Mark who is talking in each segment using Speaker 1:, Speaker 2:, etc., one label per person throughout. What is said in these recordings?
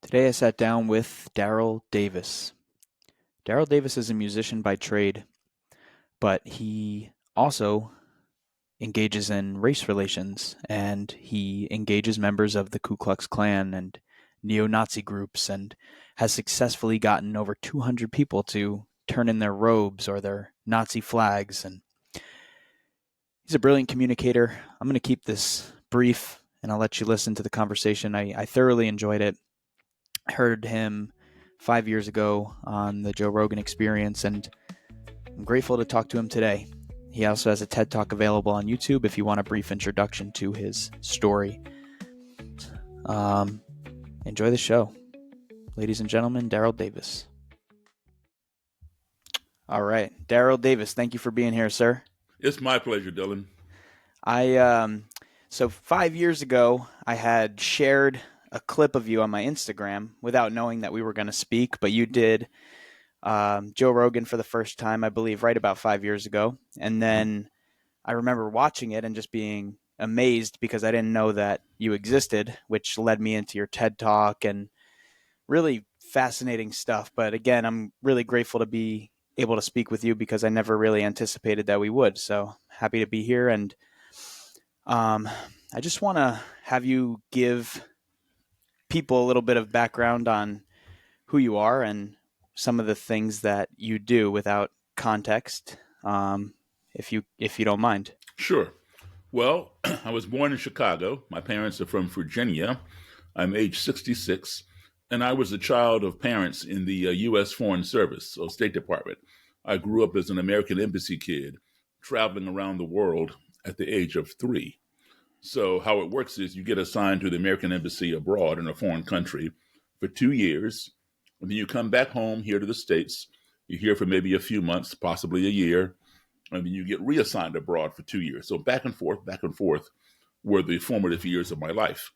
Speaker 1: Today I sat down with Daryl Davis. Daryl Davis is a musician by trade, but he also engages in race relations and he engages members of the Ku Klux Klan and neo-Nazi groups and has successfully gotten over 200 people to turn in their robes or their Nazi flags. And he's a brilliant communicator. I'm going to keep this brief and I'll let you listen to the conversation. I thoroughly enjoyed it. I heard him 5 years ago on the Joe Rogan Experience, and I'm grateful to talk to him today. He also has a TED Talk available on YouTube if you want a brief introduction to his story. Enjoy the show. Ladies and gentlemen, Daryl Davis. All right. Daryl Davis, thank you for being here, sir.
Speaker 2: It's my pleasure, Dylan.
Speaker 1: So 5 years ago, I had shared a clip of you on my Instagram without knowing that we were going to speak, but you did Joe Rogan for the first time, I believe, right about 5 years ago. And then I remember watching it and just being amazed because I didn't know that you existed, which led me into your TED Talk and really fascinating stuff. But again, I'm really grateful to be able to speak with you because I never really anticipated that we would. So happy to be here. And I just want to have you give people a little bit of background on who you are and some of the things that you do without context, if you don't mind.
Speaker 2: Sure. Well, I was born in Chicago. My parents are from Virginia. I'm age 66, and I was a child of parents in the U.S. Foreign Service, or State Department. I grew up as an American Embassy kid, traveling around the world at the age of 3. So how it works is you get assigned to the American Embassy abroad in a foreign country for 2 years, and then you come back home here to the States. You're here for maybe a few months, possibly a year, and then you get reassigned abroad for 2 years. So back and forth were the formative years of my life.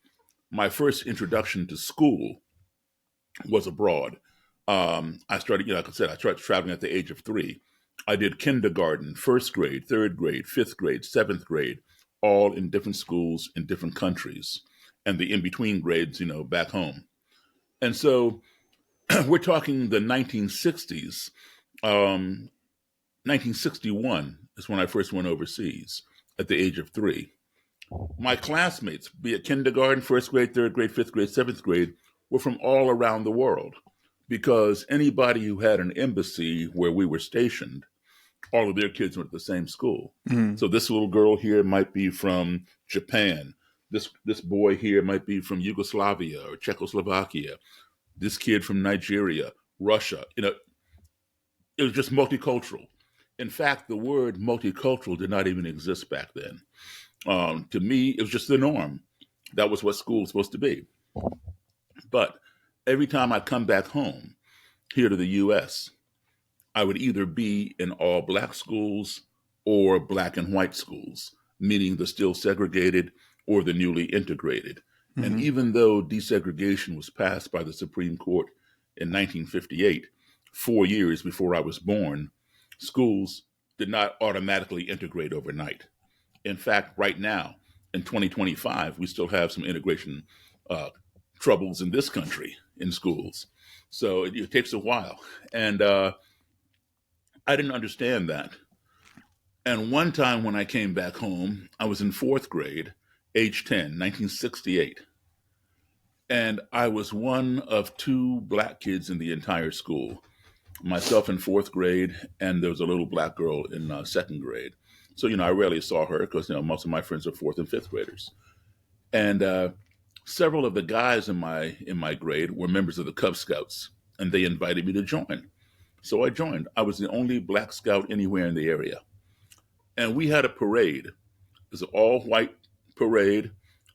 Speaker 2: My first introduction to school was abroad. I started, like I said, I started traveling at the age of 3. I did kindergarten, first grade, third grade, fifth grade, seventh grade, all in different schools in different countries, and the in-between grades, back home. And so we're talking the 1960s. 1961 is when I first went overseas at the age of 3. My classmates, be it kindergarten, first grade, third grade, fifth grade, seventh grade, were from all around the world because anybody who had an embassy where we were stationed, all of their kids went to the same school. Mm-hmm. So this little girl here might be from Japan. This boy here might be from Yugoslavia or Czechoslovakia. This kid from Nigeria, Russia. It was just multicultural. In fact, the word multicultural did not even exist back then. To me, it was just the norm. That was what school was supposed to be. But every time I'd come back home here to the U.S., I would either be in all black schools or black and white schools, meaning the still segregated or the newly integrated. Mm-hmm. And even though desegregation was passed by the Supreme Court in 1958, 4 years before I was born, schools did not automatically integrate overnight. In fact, right now, in 2025, we still have some integration troubles in this country in schools. So it takes a while. And I didn't understand that. And one time when I came back home, I was in 4th grade, age 10, 1968. And I was one of 2 black kids in the entire school. Myself in 4th grade, and there was a little black girl in 2nd grade. So, I rarely saw her because, most of my friends are 4th and 5th graders. And several of the guys in my grade were members of the Cub Scouts, and they invited me to join. So I joined. I was the only black scout anywhere in the area. And we had a parade. It was an all-white parade,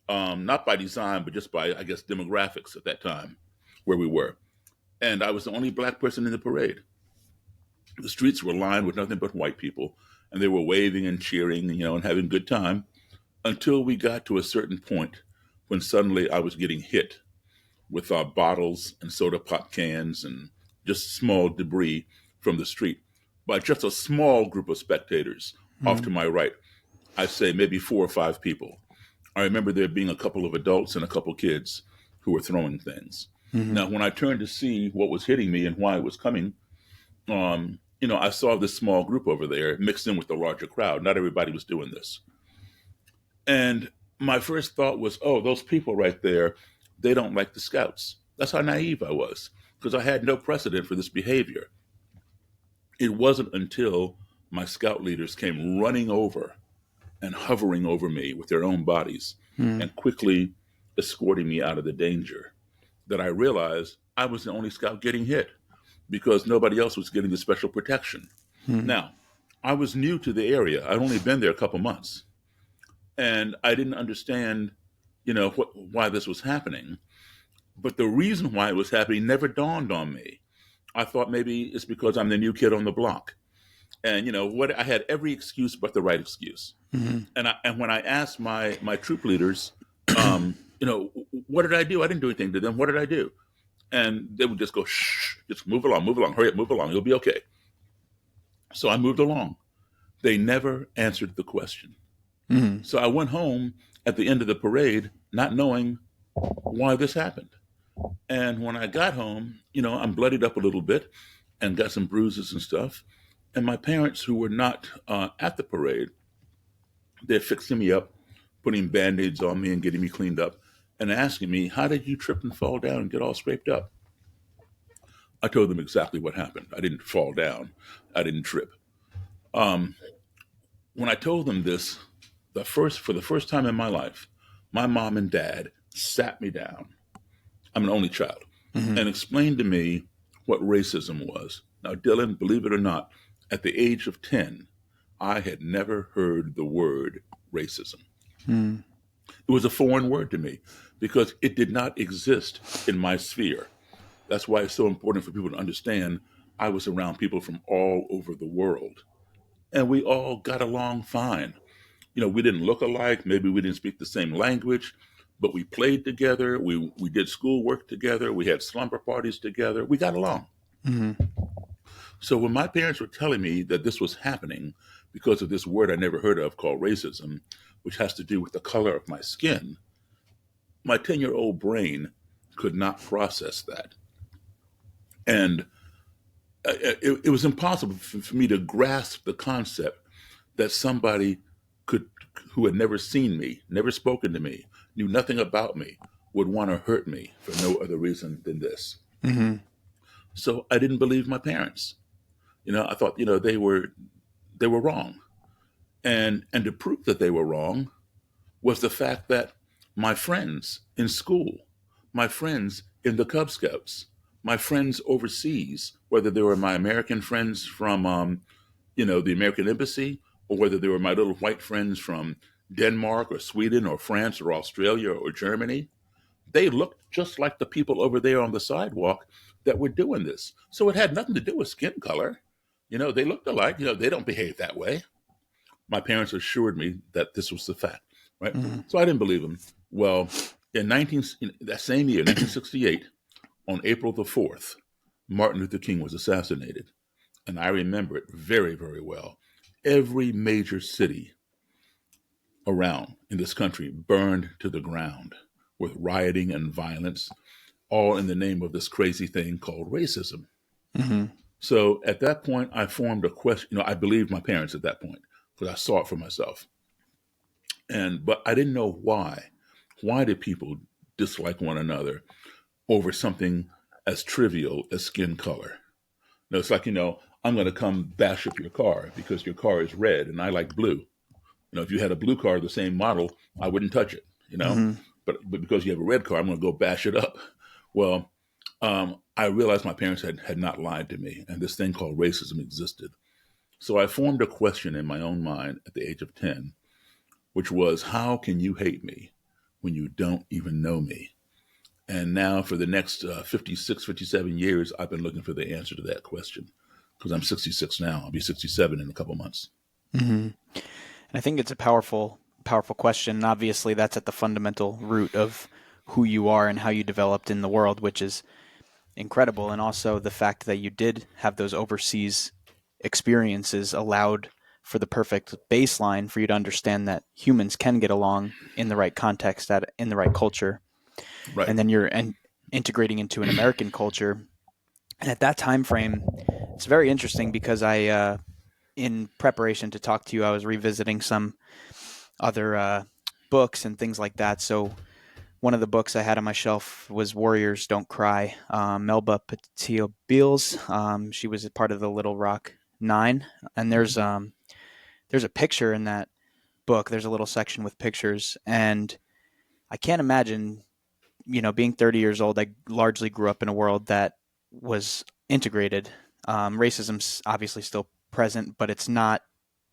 Speaker 2: not by design, but just by, I guess, demographics at that time where we were. And I was the only black person in the parade. The streets were lined with nothing but white people, and they were waving and cheering, and having a good time until we got to a certain point when suddenly I was getting hit with bottles and soda pop cans and just small debris from the street by just a small group of spectators off to my right. I'd say maybe 4 or 5 people. I remember there being a couple of adults and a couple kids who were throwing things.
Speaker 1: Mm-hmm.
Speaker 2: Now, when I turned to see what was hitting me and why it was coming, I saw this small group over there mixed in with the larger crowd. Not everybody was doing this. And my first thought was, oh, those people right there, they don't like the Scouts. That's how naive I was, because I had no precedent for this behavior. It wasn't until my Scout leaders came running over and hovering over me with their own bodies
Speaker 1: Mm-hmm.
Speaker 2: and quickly escorting me out of the danger that I realized I was the only Scout getting hit because nobody else was getting the special protection. Now, I was new to the area. I'd only been there a couple months, and I didn't understand, why this was happening. But the reason why it was happening never dawned on me. I thought maybe it's because I'm the new kid on the block, and what I had every excuse but the right excuse.
Speaker 1: Mm-hmm.
Speaker 2: And when I asked my troop leaders, what did I do? I didn't do anything to them. What did I do? And they would just go, shh, just move along, hurry up, move along, you'll be okay. So I moved along. They never answered the question.
Speaker 1: Mm-hmm.
Speaker 2: So I went home at the end of the parade, not knowing why this happened. And when I got home, I'm bloodied up a little bit and got some bruises and stuff. And my parents, who were not at the parade, they're fixing me up, putting band-aids on me and getting me cleaned up, and asking me, how did you trip and fall down and get all scraped up? I told them exactly what happened. I didn't fall down. I didn't trip. Um, when I told them this, for the first time in my life, my mom and dad sat me down. I'm an only child,
Speaker 1: Mm-hmm.
Speaker 2: and explained to me what racism was. Now, Dylan, believe it or not, at the age of 10, I had never heard the word racism.
Speaker 1: Mm-hmm.
Speaker 2: It was a foreign word to me because it did not exist in my sphere. That's why it's so important for people to understand I was around people from all over the world. And we all got along fine. We didn't look alike. Maybe we didn't speak the same language, but we played together. We did schoolwork together. We had slumber parties together. We got along.
Speaker 1: Mm-hmm.
Speaker 2: So when my parents were telling me that this was happening because of this word I never heard of called racism, which has to do with the color of my skin, my 10-year-old brain could not process that. And it was impossible for me to grasp the concept that somebody could, who had never seen me, never spoken to me, knew nothing about me, would want to hurt me for no other reason than this.
Speaker 1: Mm-hmm.
Speaker 2: So I didn't believe my parents. I thought, they were wrong. And to prove that they were wrong was the fact that my friends in school, my friends in the Cub Scouts, my friends overseas, whether they were my American friends from, the American Embassy, or whether they were my little white friends from Denmark or Sweden or France or Australia or Germany, they looked just like the people over there on the sidewalk that were doing this. So it had nothing to do with skin color. They looked alike. They don't behave that way. My parents assured me that this was the fact, right?
Speaker 1: Mm-hmm.
Speaker 2: So I didn't believe them. Well, in that same year, 1968, on April the 4th, Martin Luther King was assassinated. And I remember it very, very well. Every major city around in this country burned to the ground with rioting and violence, all in the name of this crazy thing called racism.
Speaker 1: Mm-hmm.
Speaker 2: So at that point, I formed a question. I believed my parents at that point because I saw it for myself. But I didn't know why. Why did people dislike one another over something as trivial as skin color? It's like, I'm going to come bash up your car because your car is red and I like blue. If you had a blue car, the same model, I wouldn't touch it,
Speaker 1: Mm-hmm.
Speaker 2: but because you have a red car, I'm going to go bash it up. Well, I realized my parents had not lied to me, and this thing called racism existed. So I formed a question in my own mind at the age of 10, which was, how can you hate me when you don't even know me? And now for the next 56, 57 years, I've been looking for the answer to that question because I'm 66 now. I'll be 67 in a couple months.
Speaker 1: Mm-hmm. And I think it's a powerful, powerful question. Obviously, that's at the fundamental root of who you are and how you developed in the world, which is incredible. And also the fact that you did have those overseas experiences allowed for the perfect baseline for you to understand that humans can get along in the right context, in the right culture.
Speaker 2: Right.
Speaker 1: And then integrating into an American culture. And at that time frame, it's very interesting because in preparation to talk to you, I was revisiting some other books and things like that. So one of the books I had on my shelf was Warriors Don't Cry, Melba Pattillo Beals. She was a part of the Little Rock Nine, and there's a picture in that book. There's a little section with pictures, and I can't imagine, being 30 years old. I largely grew up in a world that was integrated. Racism's obviously still present, but it's not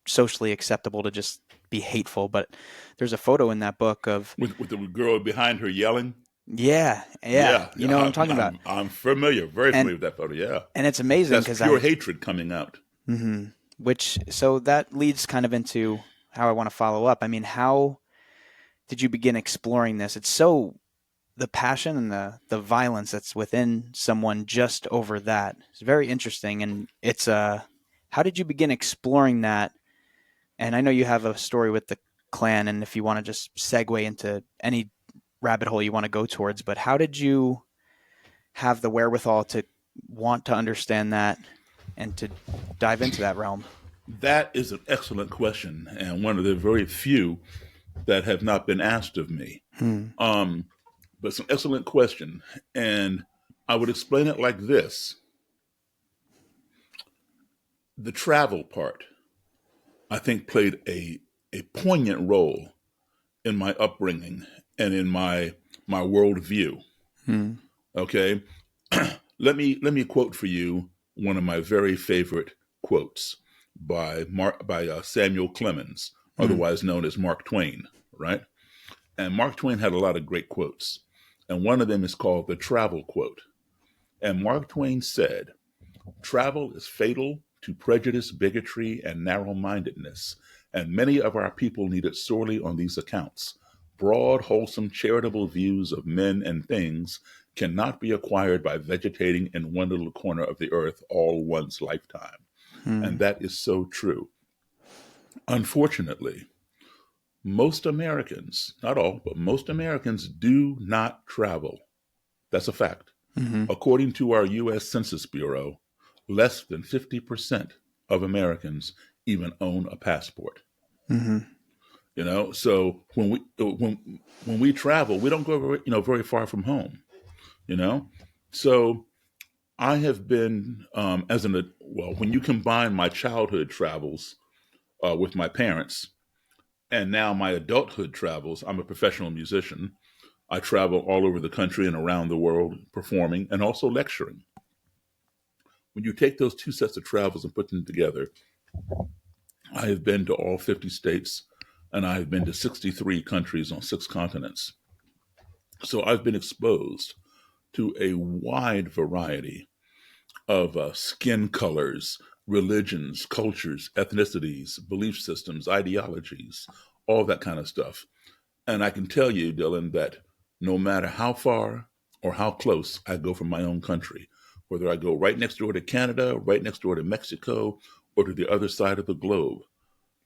Speaker 1: socially acceptable to just be hateful. But there's a photo in that book of,
Speaker 2: With the girl behind her yelling.
Speaker 1: yeah, yeah,
Speaker 2: Yeah,
Speaker 1: you
Speaker 2: yeah,
Speaker 1: know what I'm talking about.
Speaker 2: I'm familiar, very
Speaker 1: And
Speaker 2: familiar with that photo. Yeah,
Speaker 1: and it's amazing
Speaker 2: that's
Speaker 1: because
Speaker 2: pure hatred coming out.
Speaker 1: hmm which so that leads kind of into how I want to follow up. I mean, how did you begin exploring this? It's so the passion and the violence that's within someone just over that is very interesting, and it's how did you begin exploring that? And I know you have a story with the Klan, and if you want to just segue into any rabbit hole you want to go towards, but how did you have the wherewithal to want to understand that and to dive into that realm?
Speaker 2: That is an excellent question, and one of the very few that have not been asked of me.
Speaker 1: Hmm.
Speaker 2: Um, but it's an excellent question, and I would explain it like this: the travel part, I think, played a poignant role in my upbringing and in my worldview.
Speaker 1: Hmm.
Speaker 2: Okay, let me quote for you one of my very favorite quotes by Samuel Clemens,
Speaker 1: Hmm.
Speaker 2: otherwise known as Mark Twain. Right, and Mark Twain had a lot of great quotes, and one of them is called the travel quote. And Mark Twain said, "Travel is fatal to prejudice, bigotry, and narrow mindedness, and many of our people need it sorely on these accounts. Broad, wholesome, charitable views of men and things cannot be acquired by vegetating in one little corner of the earth all one's lifetime."
Speaker 1: Hmm.
Speaker 2: And that is so true. Unfortunately, most Americans, not all, but most Americans do not travel. That's a fact.
Speaker 1: Hmm.
Speaker 2: According to our U.S. Census Bureau, less than 50% of Americans even own a passport.
Speaker 1: Hmm.
Speaker 2: So when we travel, we don't go very far from home. You know, so I have been when you combine my childhood travels with my parents and now my adulthood travels, I'm a professional musician. I travel all over the country and around the world performing and also lecturing. When you take those two sets of travels and put them together, I have been to all 50 states and I have been to 63 countries on 6 continents. So I've been exposed to a wide variety of skin colors, religions, cultures, ethnicities, belief systems, ideologies, all that kind of stuff. And I can tell you, Dylan, that no matter how far or how close I go from my own country, whether I go right next door to Canada, right next door to Mexico, or to the other side of the globe,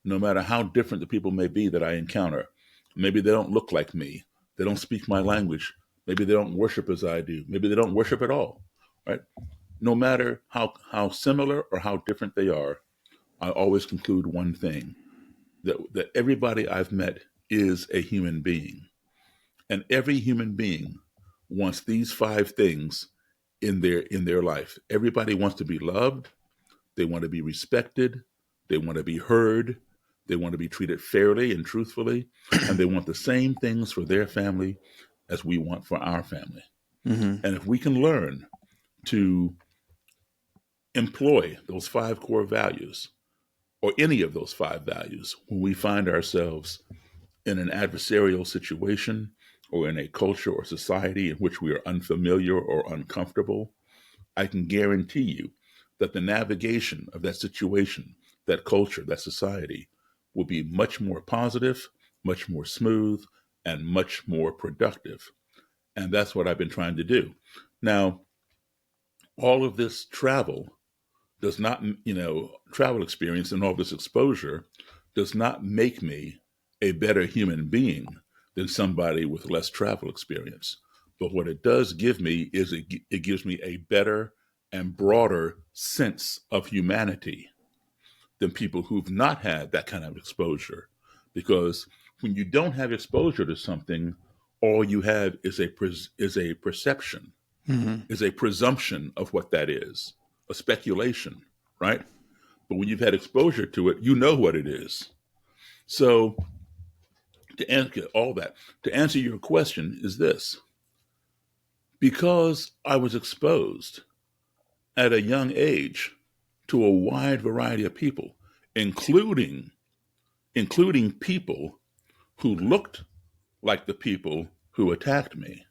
Speaker 2: no matter how different the people may be that I encounter, maybe they don't look like me, they don't speak my language, maybe they don't worship as I do, maybe they don't worship at all, right? No matter how similar or how different they are, I always conclude one thing that everybody I've met is a human being. And every human being wants these five things in their life. Everybody wants to be loved, they want to be respected, they want to be heard, they want to be treated fairly and truthfully, and they want the same things for their family as we want for our family.
Speaker 1: Hmm.
Speaker 2: And if we can learn to employ those five core values, or any of those five values, when we find ourselves in an adversarial situation or in a culture or society in which we are unfamiliar or uncomfortable, I can guarantee you that the navigation of that situation, that culture, that society will be much more positive, much more smooth, and much more productive. And that's what I've been trying to do. Now, all of this travel does not, travel experience and all this exposure does not make me a better human being than somebody with less travel experience. But what it does give me is it gives me a better and broader sense of humanity than people who've not had that kind of exposure. Because when you don't have exposure to something, all you have is a perception,
Speaker 1: Mm-hmm.
Speaker 2: is a presumption of what that is, a speculation, right? But when you've had exposure to it, you know what it is. So to answer all that, to answer your question is this: because I was exposed at a young age to a wide variety of people, including people who looked like the people who attacked me.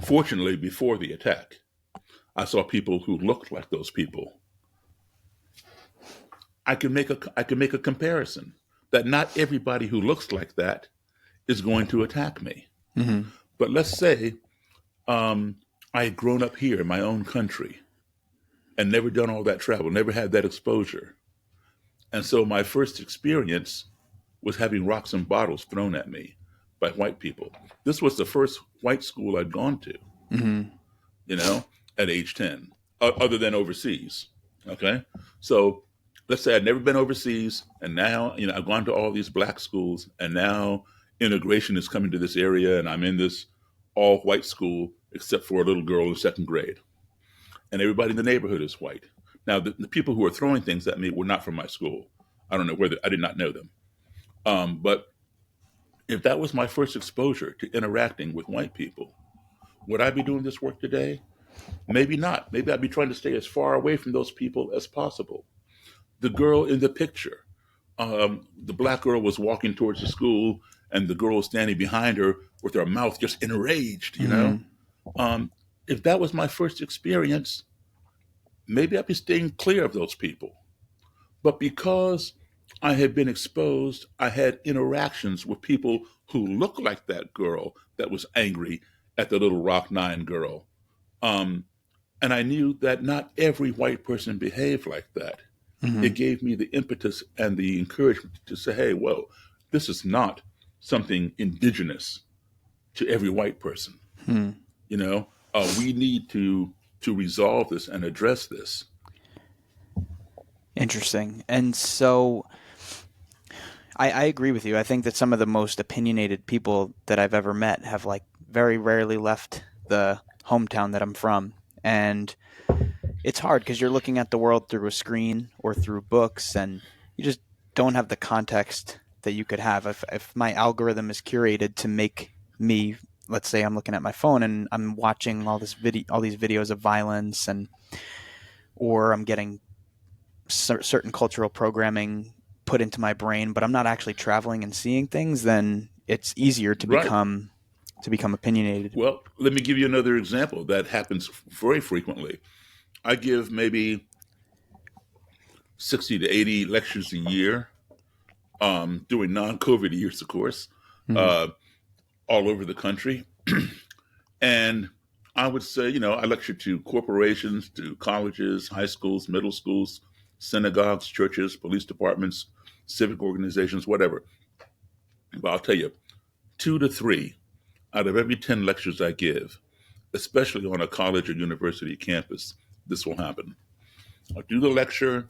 Speaker 2: Fortunately, before the attack, I saw people who looked like those people. I can make a comparison that not everybody who looks like that is going to attack me.
Speaker 1: Mm-hmm.
Speaker 2: But let's say I had grown up here in my own country and never done all that travel, never had that exposure. And so my first experience was having rocks and bottles thrown at me by white people. This was the first white school I'd gone to,
Speaker 1: Mm-hmm.
Speaker 2: you know, at age 10, other than overseas. Okay. So let's say I'd never been overseas, and now, I've gone to all these black schools, and now integration is coming to this area, and I'm in this all white school except for a little girl in second grade. And everybody in the neighborhood is white. Now, the people who were throwing things at me were not from my school. I don't know whether I did not know them. But if that was my first exposure to interacting with white people, would I be doing this work today? Maybe not. Maybe I'd be trying to stay as far away from those people as possible. The girl in the picture, the black girl was walking towards the school, and the girl was standing behind her with her mouth just enraged,
Speaker 1: Mm-hmm.
Speaker 2: Um, if that was my first experience, maybe I'd be staying clear of those people. But because I had been exposed, I had interactions with people who looked like that girl that was angry at the Little Rock Nine girl. Um, and I knew that not every white person behaved like that.
Speaker 1: Mm-hmm.
Speaker 2: It gave me the impetus and the encouragement to say, hey, well, this is not something indigenous to every white person.
Speaker 1: Hmm.
Speaker 2: We need to resolve this and address this.
Speaker 1: Interesting. And so I agree with you. I think that some of the most opinionated people that I've ever met have like very rarely left the hometown that I'm from. And it's hard because you're looking at the world through a screen or through books, and you just don't have the context that you could have. If my algorithm is curated to make me, let's say I'm looking at my phone and I'm watching all these videos of violence, and or I'm getting certain cultural programming put into my brain, but I'm not actually traveling and seeing things, then it's easier
Speaker 2: Right.
Speaker 1: to become opinionated.
Speaker 2: Well, let me give you another example that happens very frequently. I give maybe 60 to 80 lectures a year, during non-COVID years, of course,
Speaker 1: Mm-hmm.
Speaker 2: uh, all over the country. And I would say, I lecture to corporations, to colleges, high schools, middle schools, synagogues, churches, police departments, civic organizations, whatever. But I'll tell you, 2 to 3 out of every 10 lectures I give, especially on a college or university campus, this will happen. I'll do the lecture,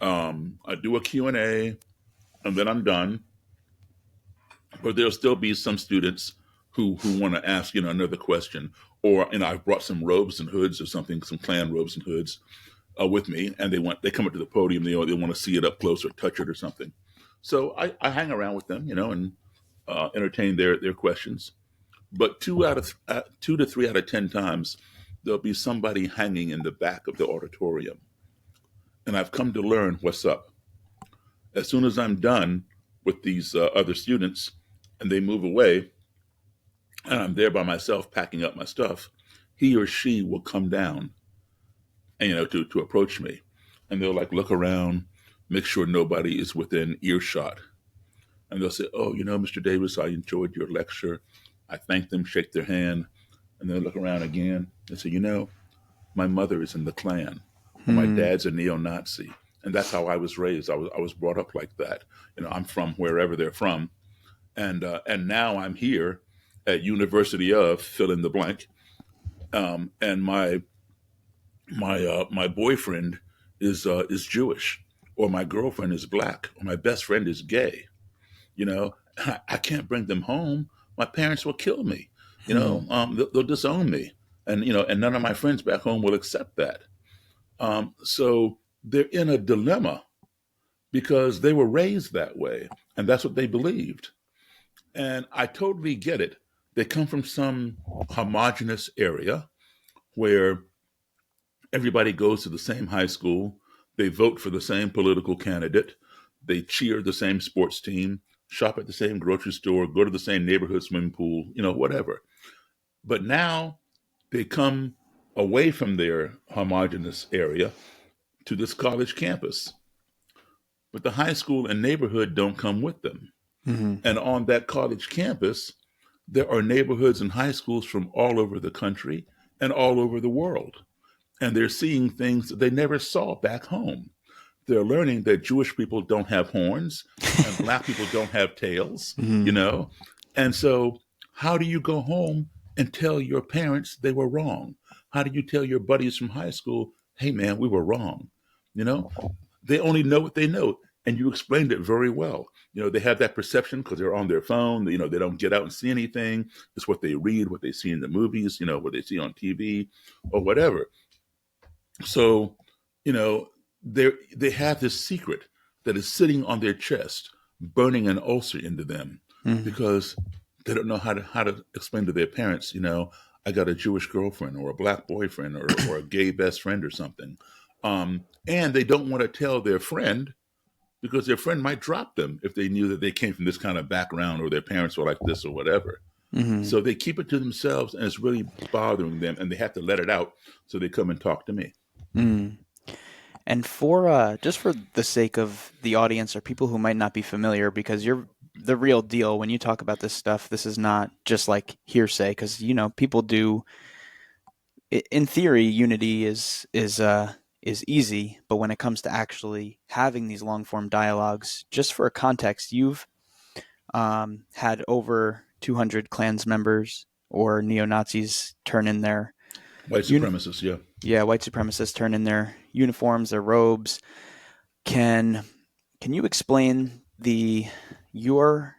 Speaker 2: I do a Q&A, and then I'm done. But there'll still be some students who want to ask, another question. Or, I've brought some robes and hoods or something, some Klan robes and hoods with me, and they come up to the podium, they want to see it up close or touch it or something. So I hang around with them, and entertain their questions. But 2 to 3 out of 10 times, there'll be somebody hanging in the back of the auditorium. And I've come to learn what's up. As soon as I'm done with these other students and they move away, and I'm there by myself packing up my stuff, he or she will come down and, to approach me. And they'll like look around, make sure nobody is within earshot. And they'll say, oh, Mr. Davis, I enjoyed your lecture. I thank them, shake their hand, and they'll look around again and say, my mother is in the Klan, or my
Speaker 1: Hmm.
Speaker 2: dad's a neo-Nazi. And that's how I was raised. I was brought up like that. I'm from wherever they're from. And now I'm here, at University of fill in the blank, and my boyfriend is Jewish, or my girlfriend is black, or my best friend is gay. You know, I can't bring them home. My parents will kill me.
Speaker 1: Hmm.
Speaker 2: They'll disown me, and and none of my friends back home will accept that. So they're in a dilemma because they were raised that way, and that's what they believed. And I totally get it. They come from some homogenous area where everybody goes to the same high school, they vote for the same political candidate, they cheer the same sports team, shop at the same grocery store, go to the same neighborhood swimming pool, whatever. But now they come away from their homogenous area to this college campus. But the high school and neighborhood don't come with them.
Speaker 1: Hmm.
Speaker 2: And on that college campus, there are neighborhoods and high schools from all over the country and all over the world. And they're seeing things that they never saw back home. They're learning that Jewish people don't have horns and black people don't have tails, you
Speaker 1: Hmm.
Speaker 2: know? And so, how do you go home and tell your parents they were wrong? How do you tell your buddies from high school, hey man, we were wrong? You know, they only know what they know. And you explained it very well. They have that perception because they're on their phone. They don't get out and see anything. It's what they read, what they see in the movies, what they see on TV or whatever. So, you know, they have this secret that is sitting on their chest, burning an ulcer into them
Speaker 1: Hmm.
Speaker 2: because they don't know how to explain to their parents, I got a Jewish girlfriend or a black boyfriend or a gay best friend or something. And they don't want to tell their friend because their friend might drop them if they knew that they came from this kind of background or their parents were like this or whatever.
Speaker 1: Hmm.
Speaker 2: So they keep it to themselves and it's really bothering them and they have to let it out. So they come and talk to me.
Speaker 1: Mm. And for just for the sake of the audience or people who might not be familiar, because you're the real deal when you talk about this stuff, this is not just like hearsay. Because people do, in theory, unity is easy, but when it comes to actually having these long form dialogues, just for a context, you've had over 200 Klans members or neo Nazis turn in their
Speaker 2: White
Speaker 1: uni-
Speaker 2: supremacists, yeah.
Speaker 1: yeah, white supremacists turn in their uniforms, their robes. Can can you explain the your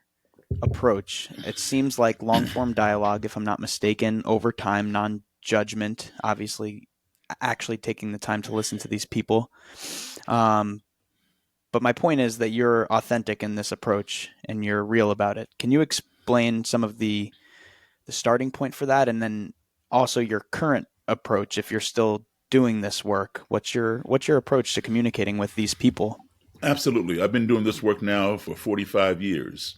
Speaker 1: approach? It seems like long form dialogue, if I'm not mistaken, over time, non judgment, obviously, actually taking the time to listen to these people. Um, but my point is that you're authentic in this approach and you're real about it. Can you explain some of the starting point for that, and then also your current approach if you're still doing this work? What's your approach to communicating with these people?
Speaker 2: Absolutely. I've been doing this work now for 45 years.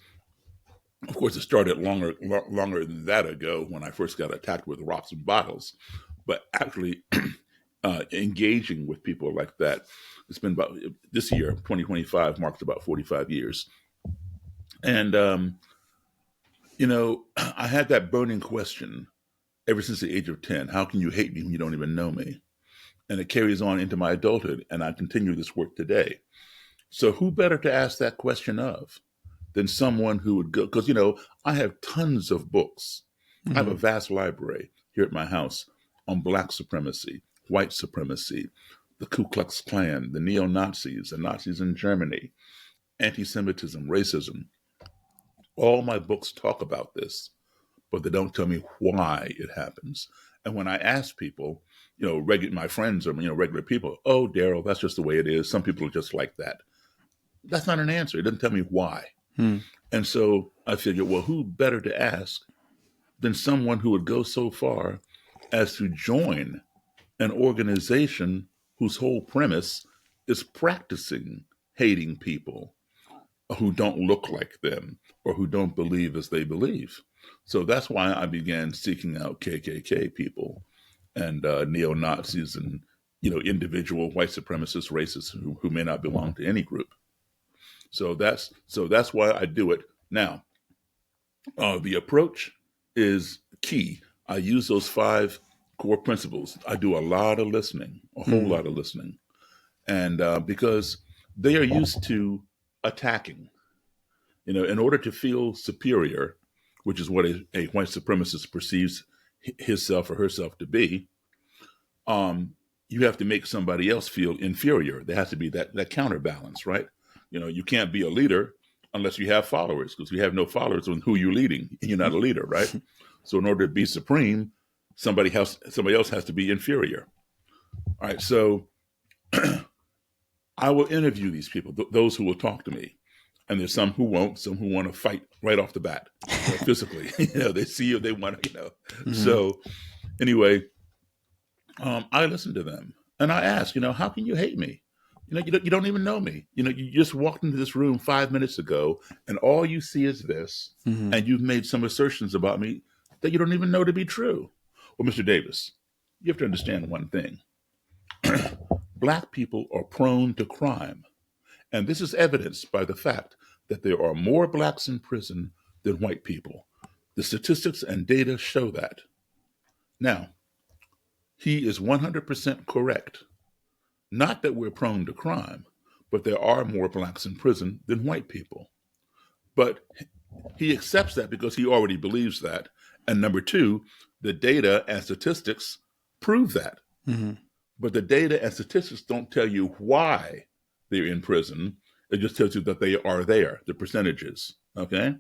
Speaker 2: Of course, it started longer than that ago when I first got attacked with rocks and bottles. But actually, engaging with people like that, it's been about this year, 2025, marks about 45 years. And, I had that burning question ever since the age of 10. How can you hate me when you don't even know me? And it carries on into my adulthood, and I continue this work today. So, who better to ask that question of than someone who would go? Because, I have tons of books. I have a
Speaker 1: Mm-hmm.
Speaker 2: vast library here at my house on black supremacy, white supremacy, the Ku Klux Klan, the neo Nazis, the Nazis in Germany, anti Semitism, racism. All my books talk about this, but they don't tell me why it happens. And when I ask people, my friends or regular people, oh, Daryl, that's just the way it is. Some people are just like that. That's not an answer. It doesn't tell me why.
Speaker 1: Hmm.
Speaker 2: And so I figured, well, who better to ask than someone who would go so far as to join an organization whose whole premise is practicing hating people who don't look like them or who don't believe as they believe. So that's why I began seeking out KKK people and neo Nazis and individual white supremacist racists who may not belong to any group. So that's why I do it. Now, the approach is key. I use those five core principles. I do a lot of listening, a whole
Speaker 1: Hmm.
Speaker 2: lot of listening, and because they are used to attacking. In order to feel superior, which is what a white supremacist perceives himself or herself to be, you have to make somebody else feel inferior. There has to be that counterbalance, right? You can't be a leader unless you have followers, because you have no followers on who you're leading, you're not a leader, right? So in order to be supreme, somebody else has to be inferior. All right, so I will interview these people, those who will talk to me. And there's some who won't, some who want to fight right off the bat, physically. They see you, they want to, So anyway, I listen to them and I ask, how can you hate me? You don't even know me. You just walked into this room 5 minutes ago and all you see is this, and you've made some assertions about me that you don't even know to be true. Well, Mr. Davis, you have to understand one thing. Black people are prone to crime. And this is evidenced by the fact that there are more blacks in prison than white people. The statistics and data show that. Now, he is 100% correct. Not that we're prone to crime, but there are more blacks in prison than white people. But he accepts that because he already believes that. And number two, the data and statistics prove that. But the data and statistics don't tell you why they're in prison. It just tells you that they are there, the percentages. Okay.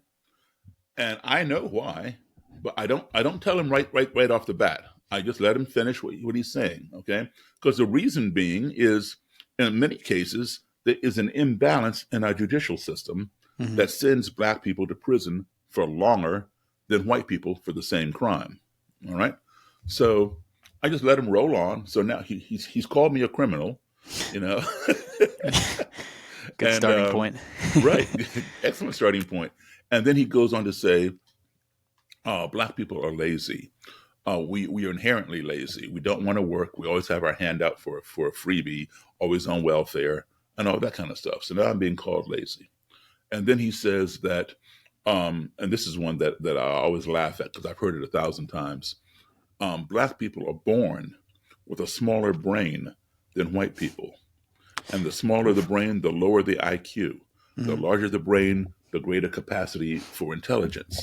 Speaker 2: And I know why, but I don't tell him right off the bat. I just let him finish what he's saying. Okay. Because the reason being is, in many cases, there is an imbalance in our judicial system that sends black people to prison for longer than white people for the same crime. All right. So I just let him roll on. So now he's called me a criminal,
Speaker 1: Good starting point.
Speaker 2: Right. Excellent starting point. And then he goes on to say, black people are lazy. We are inherently lazy. We don't want to work. We always have our hand out for a freebie, always on welfare and all that kind of stuff. So now I'm being called lazy. And then he says that, and this is one that I always laugh at because I've heard it 1,000 times. Black people are born with a smaller brain than white people. And the smaller the brain, the lower the IQ. The larger the brain, the greater capacity for intelligence.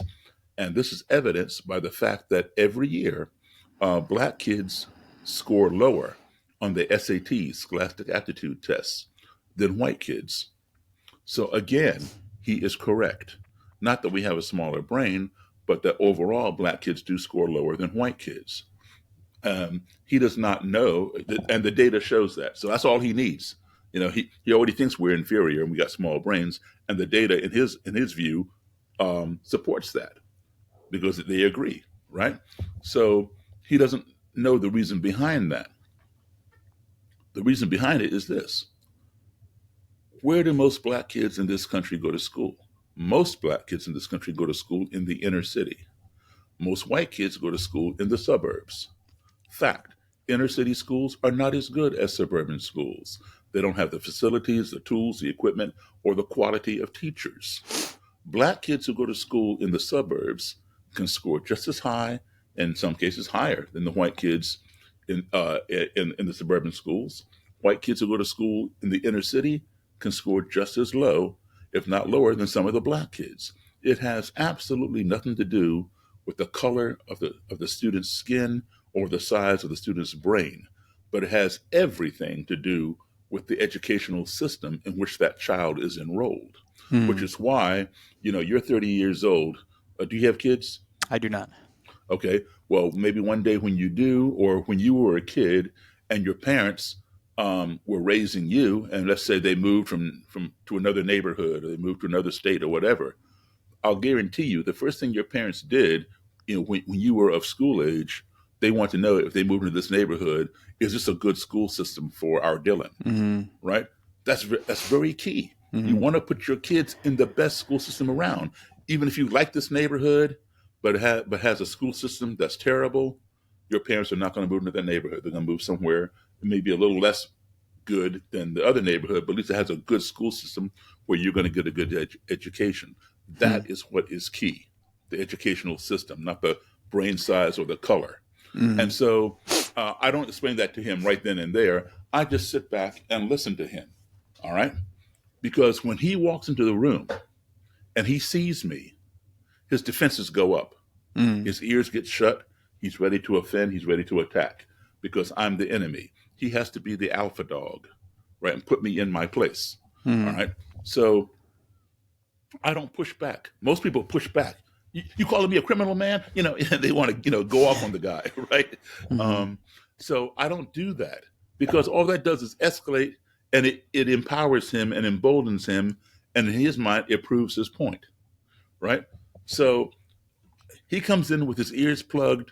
Speaker 2: And this is evidenced by the fact that every year, black kids score lower on the SAT, Scholastic Aptitude Tests, than white kids. So again, he is correct. Not that we have a smaller brain, but that overall black kids do score lower than white kids. He does not know, and the data shows that. So that's all he needs. He already thinks we're inferior and we got small brains, and the data in his view supports that because they agree, right? So he doesn't know the reason behind that. The reason behind it is this. Where do most black kids in this country go to school? Most black kids in this country go to school in the inner city. Most white kids go to school in the suburbs. Fact, inner city schools are not as good as suburban schools. They don't have the facilities, the tools, the equipment, or the quality of teachers. Black kids who go to school in the suburbs can score just as high, in some cases higher, than the white kids in the suburban schools. White kids who go to school in the inner city can score just as low, if not lower, than some of the black kids. It has absolutely nothing to do with the color of the student's skin or the size of the student's brain, but it has everything to do with the educational system in which that child is enrolled, which is why, you're 30 years old. Do you have kids?
Speaker 1: I do not.
Speaker 2: Okay. Well, maybe one day when you do, or when you were a kid and your parents were raising you, and let's say they moved from to another neighborhood, or they moved to another state or whatever, I'll guarantee you the first thing your parents did, when you were of school age, they want to know, if they move into this neighborhood, is this a good school system for our Dylan? Right? That's very key. You want to put your kids in the best school system around. Even if you like this neighborhood, but has a school system that's terrible, your parents are not going to move into that neighborhood. They're going to move somewhere maybe a little less good than the other neighborhood, but at least it has a good school system where you're going to get a good education. That is what is key, the educational system, not the brain size or the color. And so I don't explain that to him right then and there. I just sit back and listen to him. All right? Because when he walks into the room and he sees me his defenses go up.
Speaker 1: Mm.
Speaker 2: His ears get shut. He's ready to offend. He's ready to attack because I'm the enemy. He has to be the alpha dog, right? And put me in my place. All
Speaker 1: Mm.
Speaker 2: right. So I don't push back. Most people push back. You calling me a criminal, man? They want to, go off on the guy, right?
Speaker 1: Mm.
Speaker 2: Um, so I don't do that because all that does is escalate, and it empowers him and emboldens him, and in his mind, it proves his point, right? So he comes in with his ears plugged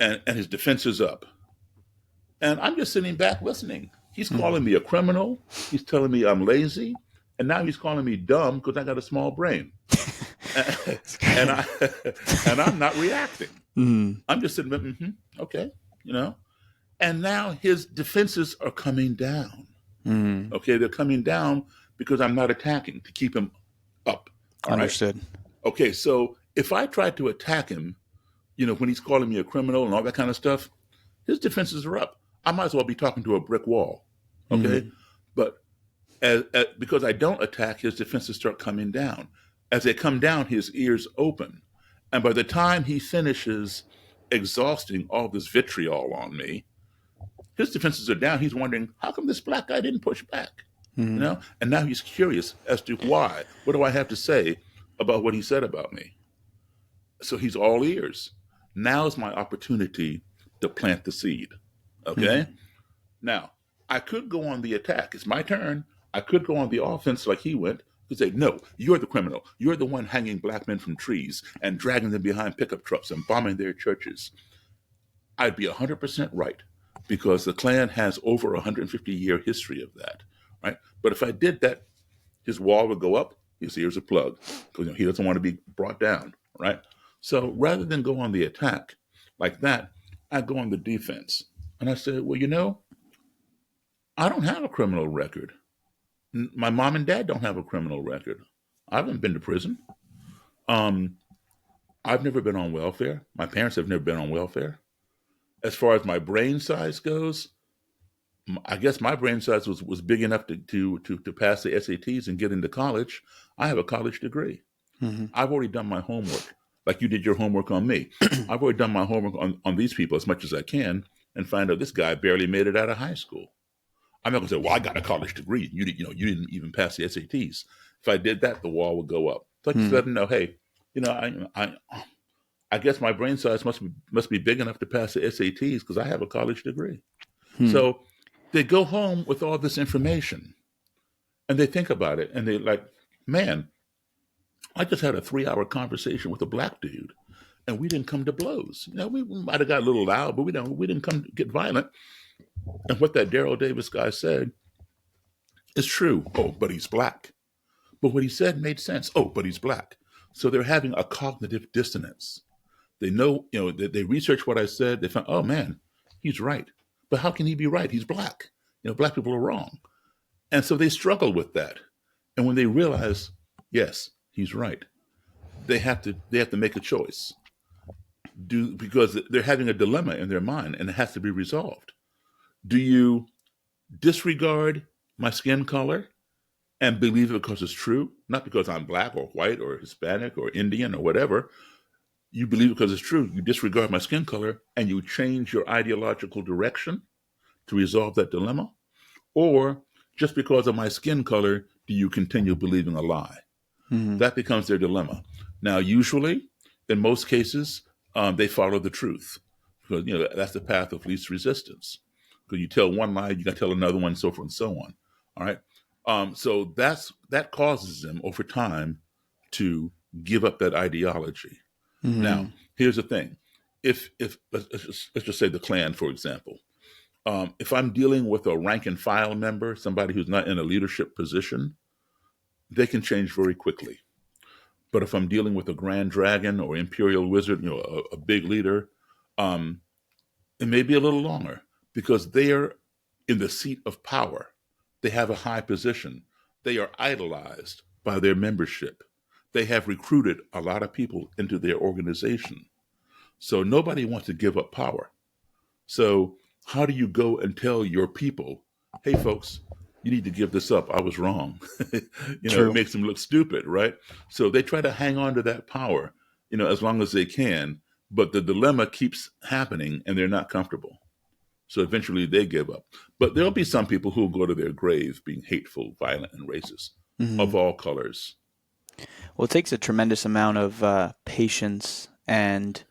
Speaker 2: and his defenses up. And I'm just sitting back listening. He's
Speaker 1: Mm.
Speaker 2: calling me a criminal. He's telling me I'm lazy. And now he's calling me dumb because I got a small brain.
Speaker 1: That's
Speaker 2: and
Speaker 1: great.
Speaker 2: I and I'm not reacting.
Speaker 1: Mm.
Speaker 2: I'm just sitting there, okay, And now his defenses are coming down.
Speaker 1: Mm.
Speaker 2: Okay, they're coming down because I'm not attacking to keep him up. All right.
Speaker 1: Understood.
Speaker 2: Okay, so if I try to attack him, when he's calling me a criminal and all that kind of stuff, his defenses are up. I might as well be talking to a brick wall. Okay,
Speaker 1: Mm.
Speaker 2: but because I don't attack, his defenses start coming down. As they come down, his ears open, and by the time he finishes exhausting all this vitriol on me, his defenses are down. He's wondering, how come this black guy didn't push back?
Speaker 1: Mm.
Speaker 2: And now he's curious as to why. What do I have to say about what he said about me? So he's all ears. Now is my opportunity to plant the seed. Okay?
Speaker 1: Mm.
Speaker 2: Now, I could go on the attack. It's my turn. I could go on the offense like he went. Could say, no, you're the criminal. You're the one hanging black men from trees and dragging them behind pickup trucks and bombing their churches. I'd be 100% right because the Klan has over a 150-year history of that, right? But if I did that, his wall would go up, his ears are plugged because he doesn't want to be brought down, right? So rather than go on the attack like that, I go on the defense. And I said, well, I don't have a criminal record. My mom and dad don't have a criminal record. I haven't been to prison. Um, I've never been on welfare. My parents have never been on welfare. As far as my brain size goes, I guess my brain size was big enough to pass the SATs and get into college. I have a college degree.
Speaker 1: Mm.
Speaker 2: I've already done my homework, like you did your homework on me. I've already done my homework on these people as much as I can and find out this guy barely made it out of high school. I'm not going to say, well, I got a college degree. You didn't even pass the SATs. If I did that, the wall would go up. So I just
Speaker 1: Mm.
Speaker 2: let them know, hey, I guess my brain size must be big enough to pass the SATs because I have a college degree.
Speaker 1: Mm.
Speaker 2: So they go home with all this information and they think about it and they're like, man, I just had a 3-hour conversation with a black dude and we didn't come to blows. We might have got a little loud, but we didn't come to get violent. And what that Daryl Davis guy said is true. Oh, but he's black. But what he said made sense. Oh, but he's black. So they're having a cognitive dissonance. They know, they research what I said. They found, oh man, he's right. But how can he be right? He's black. Black people are wrong. And so they struggle with that. And when they realize, yes, he's right, they have to make a choice. Because they're having a dilemma in their mind and it has to be resolved. Do you disregard my skin color and believe it because it's true, not because I'm black or white or Hispanic or Indian or whatever? You believe it because it's true. You disregard my skin color and you change your ideological direction to resolve that dilemma? Or just because of my skin color, do you continue believing a lie?
Speaker 1: Mm.
Speaker 2: That becomes their dilemma. Now, usually, in most cases, they follow the truth because that's the path of least resistance. Because you tell one lie, you got to tell another one, so forth and so on. All right. So that causes them over time to give up that ideology. Now,
Speaker 1: Mm.
Speaker 2: here's the thing: if let's just say the Klan, for example, if I'm dealing with a rank and file member, somebody who's not in a leadership position, they can change very quickly. But if I'm dealing with a grand dragon or imperial wizard, a big leader, um, it may be a little longer because they are in the seat of power. They have a high position. They are idolized by their membership. They have recruited a lot of people into their organization. So nobody wants to give up power. So how do you go and tell your people, hey, folks, you need to give this up. I was wrong. It
Speaker 1: True.
Speaker 2: makes them look stupid, right? So they try to hang on to that power. as long as they can. But the dilemma keeps happening and they're not comfortable. So eventually they give up. But there'll be some people who will go to their grave being hateful, violent, and racist
Speaker 1: Hmm.
Speaker 2: of all colors.
Speaker 1: Well, it takes a tremendous amount of patience and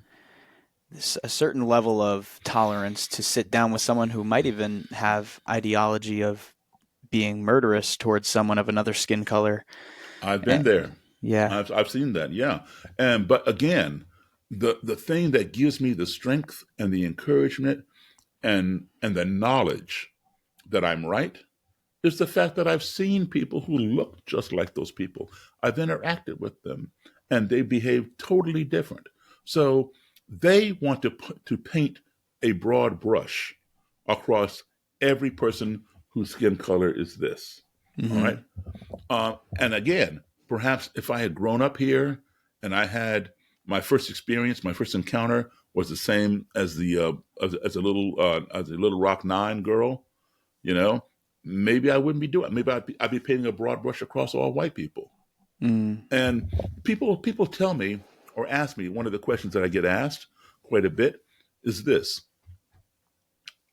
Speaker 1: a certain level of tolerance to sit down with someone who might even have ideology of being murderous towards someone of another skin color.
Speaker 2: I've
Speaker 1: Eh,
Speaker 2: been there.
Speaker 1: yeah.
Speaker 2: I've seen that. Yeah. And but again, the thing that gives me the strength and the encouragement and the knowledge that I'm right is the fact that I've seen people who look just like those people. I've interacted with them and they behave totally different. So they want to paint a broad brush across every person whose skin color is this. All
Speaker 1: Hmm.
Speaker 2: right. And again, perhaps if I had grown up here and I had my first experience, my first encounter was the same as the as a little Rock Nine girl, you know, maybe I wouldn't be doing it. Maybe I'd be painting a broad brush across all white people.
Speaker 1: Mm.
Speaker 2: And people tell me or ask me, one of the questions that I get asked quite a bit is this: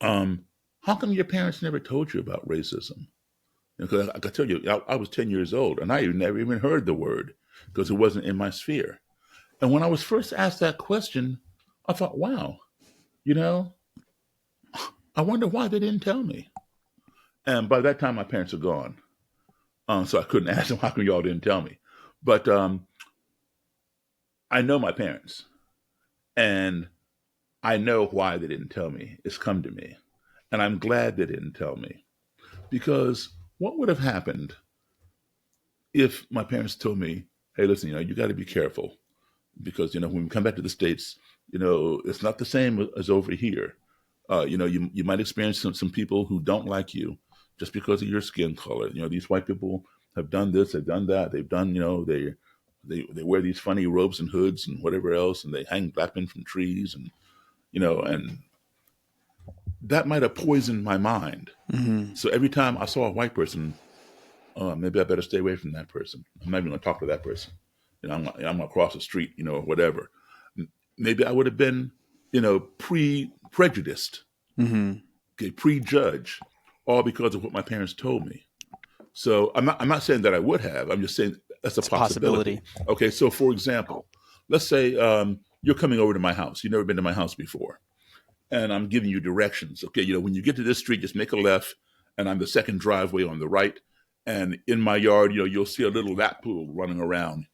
Speaker 2: how come your parents never told you about racism? Because I can tell you, I was 10 years old and I never even heard the word because it wasn't in my sphere. And when I was first asked that question, I thought, wow, you know, I wonder why they didn't tell me. And by that time, my parents are gone. So I couldn't ask them, how come y'all didn't tell me? But I know my parents and I know why they didn't tell me. It's come to me. And I'm glad they didn't tell me because what would have happened if my parents told me, hey, listen, you got to be careful because, when we come back to the States, it's not the same as over here. You might experience some people who don't like you just because of your skin color. These white people have done this, they've done that, they've done, they wear these funny robes and hoods and whatever else, and they hang black men from trees, and that might have poisoned my mind.
Speaker 1: Hmm.
Speaker 2: So every time I saw a white person, maybe I better stay away from that person. I'm not even going to talk to that person. I'm going to cross the street, or whatever. Maybe I would have been, prejudiced,
Speaker 1: Hmm.
Speaker 2: okay, prejudge, all because of what my parents told me. So I'm not saying that I would have. I'm just saying that's a
Speaker 1: It's a possibility.
Speaker 2: possibility. Okay, so for example, let's say you're coming over to my house. You've never been to my house before, and I'm giving you directions. Okay, when you get to this street, just make a left, and I'm the second driveway on the right. And in my yard, you'll see a little lap pool running around.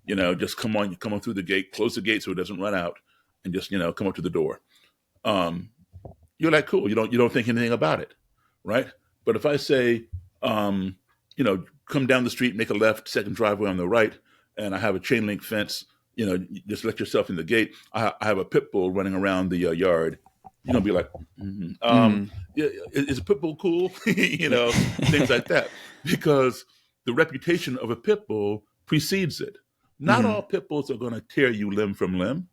Speaker 2: Just come on through the gate, close the gate so it doesn't run out, and just come up to the door. Um, you're like, cool. You don't think anything about it, right? But if I say, come down the street, make a left, second driveway on the right, and I have a chain link fence, just let yourself in the gate. I have a pit bull running around the yard. You're gonna be like,
Speaker 1: Mm.
Speaker 2: yeah, is a pit bull cool?
Speaker 1: Yeah.
Speaker 2: Things like that, because the reputation of a pit bull precedes it. Not all
Speaker 1: Hmm.
Speaker 2: pit bulls are going to tear you limb from limb,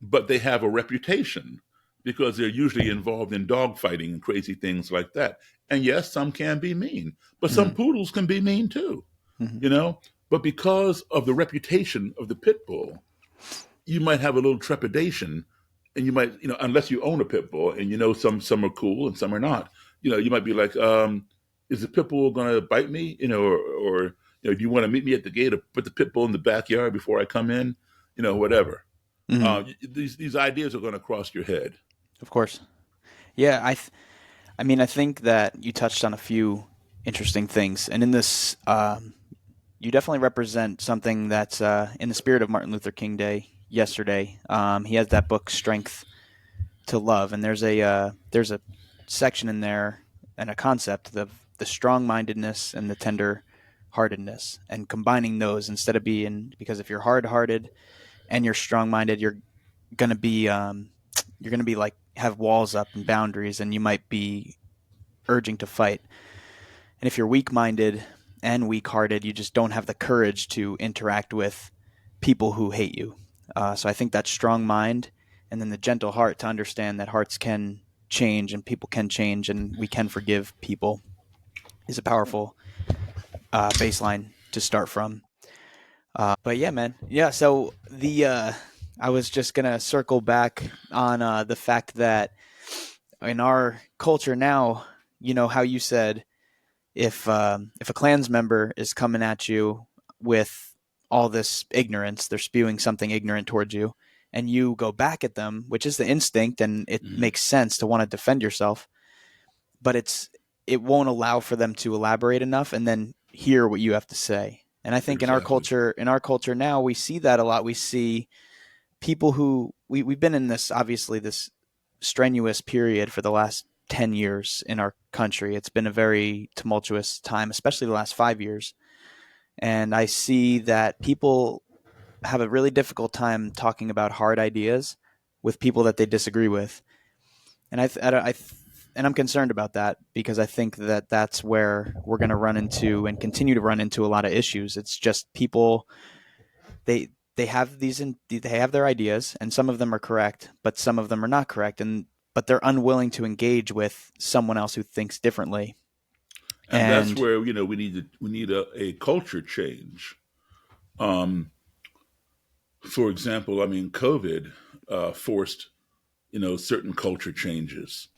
Speaker 2: but they have a reputation because they're usually involved in dogfighting and crazy things like that. And yes, some can be mean, but some
Speaker 1: Hmm.
Speaker 2: poodles can be mean too,
Speaker 1: Hmm.
Speaker 2: you know? But because of the reputation of the pit bull, you might have a little trepidation and you might, unless you own a pit bull and some are cool and some are not, you might be like, is the pit bull going to bite me? Or do you want to meet me at the gate or put the pit bull in the backyard before I come in? Whatever.
Speaker 1: Hmm.
Speaker 2: These ideas are going to cross your head.
Speaker 1: Of course. Yeah. I mean, I think that you touched on a few interesting things, and in this, you definitely represent something that's in the spirit of Martin Luther King Day yesterday. He has that book, Strength to Love, and there's a section in there and a concept of the strong-mindedness and the tender-heartedness, and combining those instead of being, because if you're hard-hearted and you're strong-minded, gonna be you're gonna be like have walls up and boundaries, and you might be urging to fight. And if you're weak-minded and weak-hearted, you just don't have the courage to interact with people who hate you. So I think that strong mind and then the gentle heart to understand that hearts can change and people can change and we can forgive people is a powerful baseline to start from. But yeah, man. Yeah, so the I was just gonna circle back on the fact that in our culture now, you know how you said if a Klans member is coming at you with all this ignorance, they're spewing something ignorant towards you, and you go back at them, which is the instinct, and it
Speaker 2: Mm,
Speaker 1: makes sense to want to defend yourself, but it won't allow for them to elaborate enough and then hear what you have to say. And I think
Speaker 2: exactly.
Speaker 1: in our culture now, we see that a lot. We see people who we've been in this obviously this strenuous period for the last 10 years in our country. It's been a very tumultuous time, especially the last 5 years. And I see that people have a really difficult time talking about hard ideas with people that they disagree with. And and I'm concerned about that because I think that that's where we're going to run into and continue to run into a lot of issues. It's just people they have they have their ideas and some of them are correct, but some of them are not correct, and but they're unwilling to engage with someone else who thinks differently.
Speaker 2: And that's
Speaker 1: And
Speaker 2: where we need a culture change. Um, for example, I mean, COVID forced certain culture changes.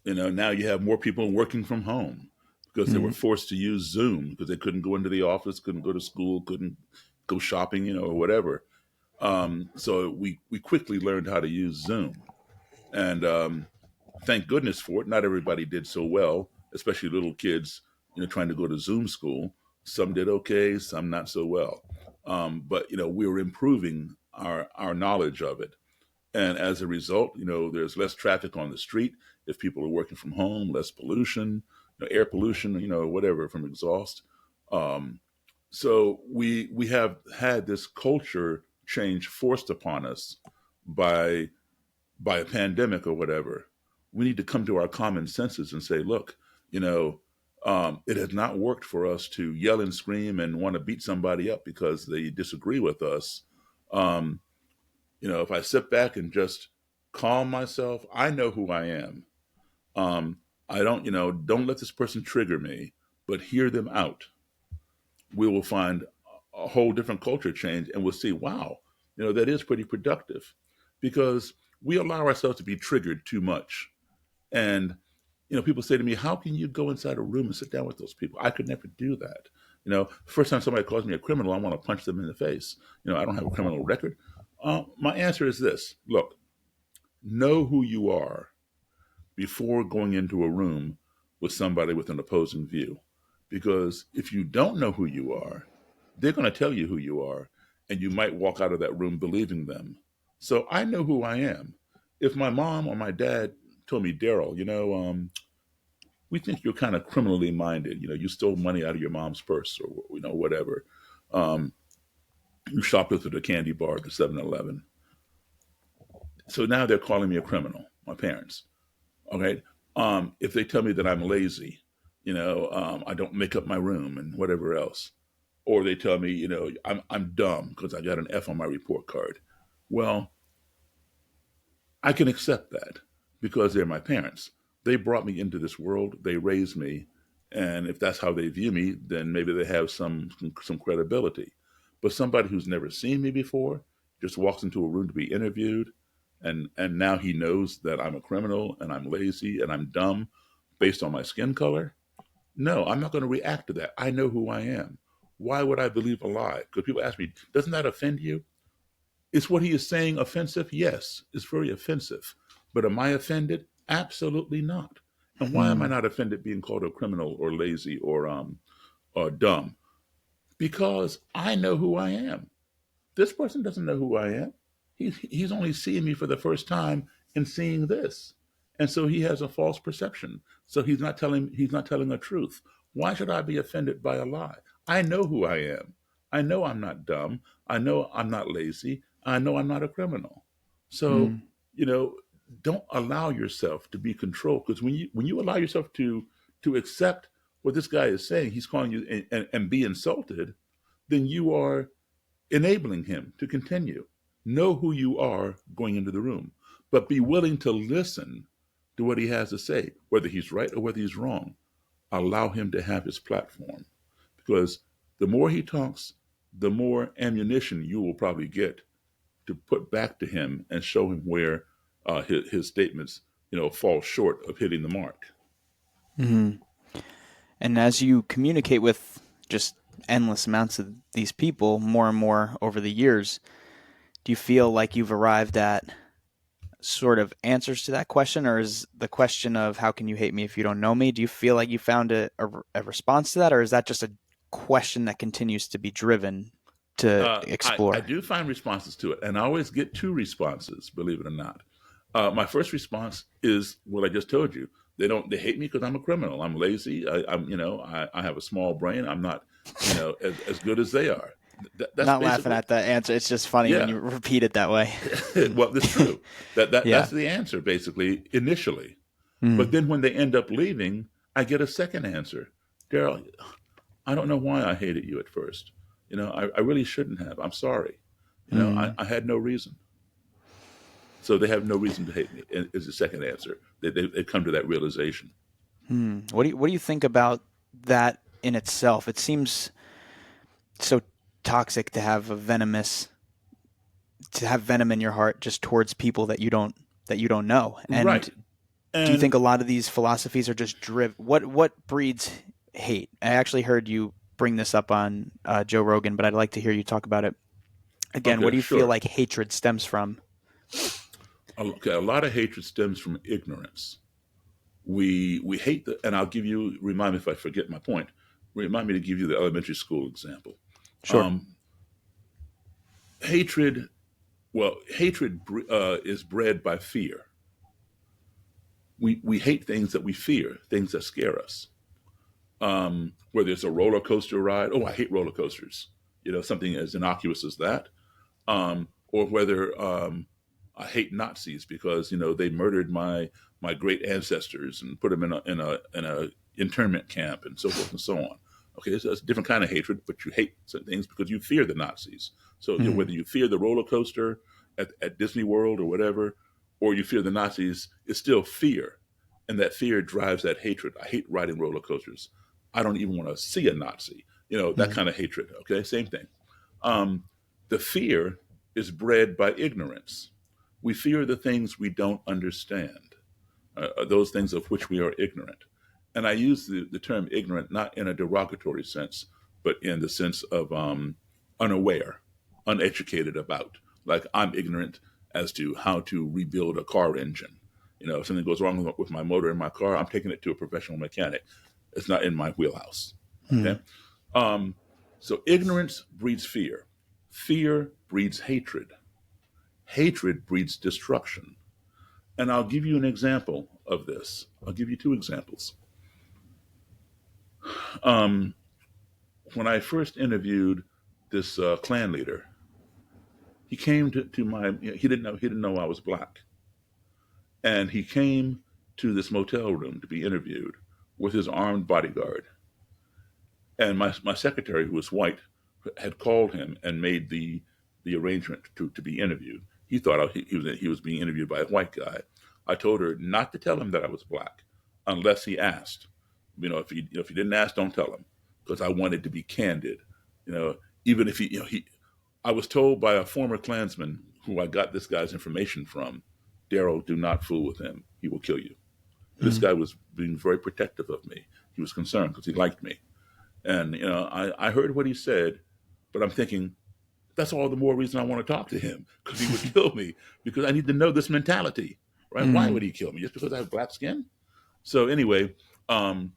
Speaker 2: Now you have more people working from home because they were
Speaker 1: mm,
Speaker 2: forced to use Zoom because they couldn't go into the office, couldn't go to school, couldn't go shopping, or whatever. So we quickly learned how to use Zoom, and thank goodness for it. Not everybody did so well, especially little kids, trying to go to Zoom school. Some did okay, some not so well. But we were improving our knowledge of it, and as a result, there's less traffic on the street if people are working from home, less pollution, air pollution, whatever from exhaust. Um, so we have had this culture change forced upon us by a pandemic or whatever. We need to come to our common senses and say, look, you know, it has not worked for us to yell and scream and want to beat somebody up because they disagree with us. Um, if I sit back and just calm myself, I know who I am. Um, I don't let this person trigger me, but hear them out. We will find a whole different culture change and we'll see, wow, that is pretty productive because we allow ourselves to be triggered too much. And, people say to me, how can you go inside a room and sit down with those people? I could never do that. First time somebody calls me a criminal, I want to punch them in the face. I don't have a criminal record. My answer is this: look, know who you are before going into a room with somebody with an opposing view. Because if you don't know who you are, they're going to tell you who you are, and you might walk out of that room believing them. So I know who I am. If my mom or my dad told me, Daryl, we think you're kind of criminally minded. You stole money out of your mom's purse or, whatever. Um, you shoplifted a candy bar at the 7-Eleven. So now they're calling me a criminal, my parents. Okay. If they tell me that I'm lazy, I don't make up my room and whatever else, or they tell me, I'm dumb because I got an F on my report card. Well, I can accept that because they're my parents. They brought me into this world. They raised me, and if that's how they view me, then maybe they have some credibility. But somebody who's never seen me before just walks into a room to be interviewed, and now he knows that I'm a criminal and I'm lazy and I'm dumb based on my skin color. No, I'm not going to react to that. I know who I am. Why would I believe a lie? Because people ask me, doesn't that offend you? Is what he is saying offensive? Yes, it's very offensive. But am I offended? Absolutely not. And why am I
Speaker 1: hmm,
Speaker 2: not offended being called a criminal or lazy or dumb? Because I know who I am. This person doesn't know who I am. He's only seeing me for the first time and seeing this. And so he has a false perception. So he's not telling the truth. Why should I be offended by a lie? I know who I am. I know I'm not dumb. I know I'm not lazy. I know I'm not a criminal. So,
Speaker 1: hmm,
Speaker 2: you know, don't allow yourself to be controlled because when you allow yourself to accept what this guy is saying, he's calling you and be insulted, then you are enabling him to continue. Know who you are going into the room, but be willing to listen to what he has to say, whether he's right or whether he's wrong. Allow him to have his platform because the more he talks, the more ammunition you will probably get to put back to him and show him where his statements, fall short of hitting the mark.
Speaker 1: Hmm. And as you communicate with just endless amounts of these people more and more over the years, do you feel like you've arrived at sort of answers to that question, or is the question of how can you hate me if you don't know me? Do you feel like you found a response to that, or is that just a question that continues to be driven to
Speaker 2: I
Speaker 1: explore?
Speaker 2: do find responses to it, and I always get two responses, believe it or not. My first response is what I just told you. They hate me because I'm a criminal. I'm lazy. I have a small brain. I'm not, as good as they are.
Speaker 1: I'm
Speaker 2: That's
Speaker 1: not laughing
Speaker 2: basically,
Speaker 1: at the answer. It's just funny when
Speaker 2: yeah.
Speaker 1: you repeat it that way.
Speaker 2: Well, that's true. That's
Speaker 1: Yeah.
Speaker 2: the answer basically initially. But
Speaker 1: Mm,
Speaker 2: then when they end up leaving, I get a second answer. Daryl, I don't know why I hated you at first. I really shouldn't have. I'm sorry.
Speaker 1: mm,
Speaker 2: I had no reason. So they have no reason to hate me. Is the second answer. They come to that realization.
Speaker 1: mm. What do you think about that in itself? It seems so toxic to have venom in your heart just towards people that you don't know. And
Speaker 2: Right.
Speaker 1: do you think
Speaker 2: And
Speaker 1: a lot of these philosophies are just driven? What breeds hate? I actually heard you bring this up on Joe Rogan, but I'd like to hear you talk about it again. What
Speaker 2: okay,
Speaker 1: do you feel
Speaker 2: sure.
Speaker 1: like hatred stems from?
Speaker 2: Okay, a lot of hatred stems from ignorance. We hate and I'll give you, remind me if I forget my point, remind me to give you the elementary school example.
Speaker 1: Sure.
Speaker 2: Um, hatred, hatred is bred by fear. We hate things that we fear, things that scare us. Whether it's a roller coaster ride, oh, I hate roller coasters, something as innocuous as that. Or whether I hate Nazis because they murdered my great ancestors and put them in a internment camp and so forth and so on. Okay, so it's a different kind of hatred, but you hate certain things because you fear the Nazis. So
Speaker 1: Mm,
Speaker 2: whether you fear the roller coaster at Disney World or whatever, or you fear the Nazis, it's still fear, and that fear drives that hatred. I hate riding roller coasters. I don't even want to see a Nazi. That
Speaker 1: mm,
Speaker 2: kind of hatred. Okay, same thing. Um, the fear is bred by ignorance. We fear the things we don't understand, those things of which we are ignorant. And I use the term ignorant not in a derogatory sense, but in the sense of unaware, uneducated about. Like I'm ignorant as to how to rebuild a car engine. If something goes wrong with my motor in my car, I'm taking it to a professional mechanic. It's not in my wheelhouse.
Speaker 1: mm,
Speaker 2: Okay. Um, so ignorance breeds fear. Fear breeds hatred. Hatred breeds destruction. And I'll give you an example of this. I'll give you two examples. Um, when I first interviewed this Klan leader, he came to my. He didn't know I was black, and he came to this motel room to be interviewed with his armed bodyguard. And my secretary, who was white, had called him and made the arrangement to be interviewed. He thought he was being interviewed by a white guy. I told her not to tell him that I was black unless he asked. If he didn't ask, don't tell him, because I wanted to be candid. You know, even if he I was told by a former Klansman who I got this guy's information from, Daryl, do not fool with him. He will kill you. This
Speaker 1: mm,
Speaker 2: guy was being very protective of me. He was concerned because he liked me. And I heard what he said, but I'm thinking that's all the more reason I want to talk to him, because he would kill me, because I need to know this mentality, right? Why would
Speaker 1: mm,
Speaker 2: he kill me? Just because I have black skin? So anyway, um,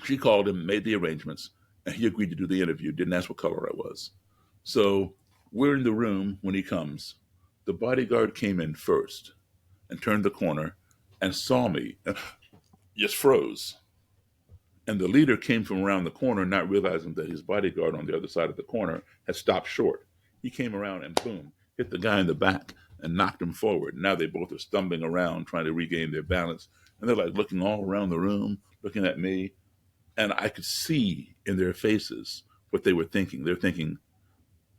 Speaker 2: she called him, made the arrangements, and he agreed to do the interview. Didn't ask what color I was. So we're in the room when he comes. The bodyguard came in first and turned the corner and saw me and just froze. And the leader came from around the corner, not realizing that his bodyguard on the other side of the corner had stopped short. He came around and boom, hit the guy in the back and knocked him forward. Now they both are stumbling around trying to regain their balance. And they're like looking all around the room, looking at me. And I could see in their faces what they were thinking. They're thinking,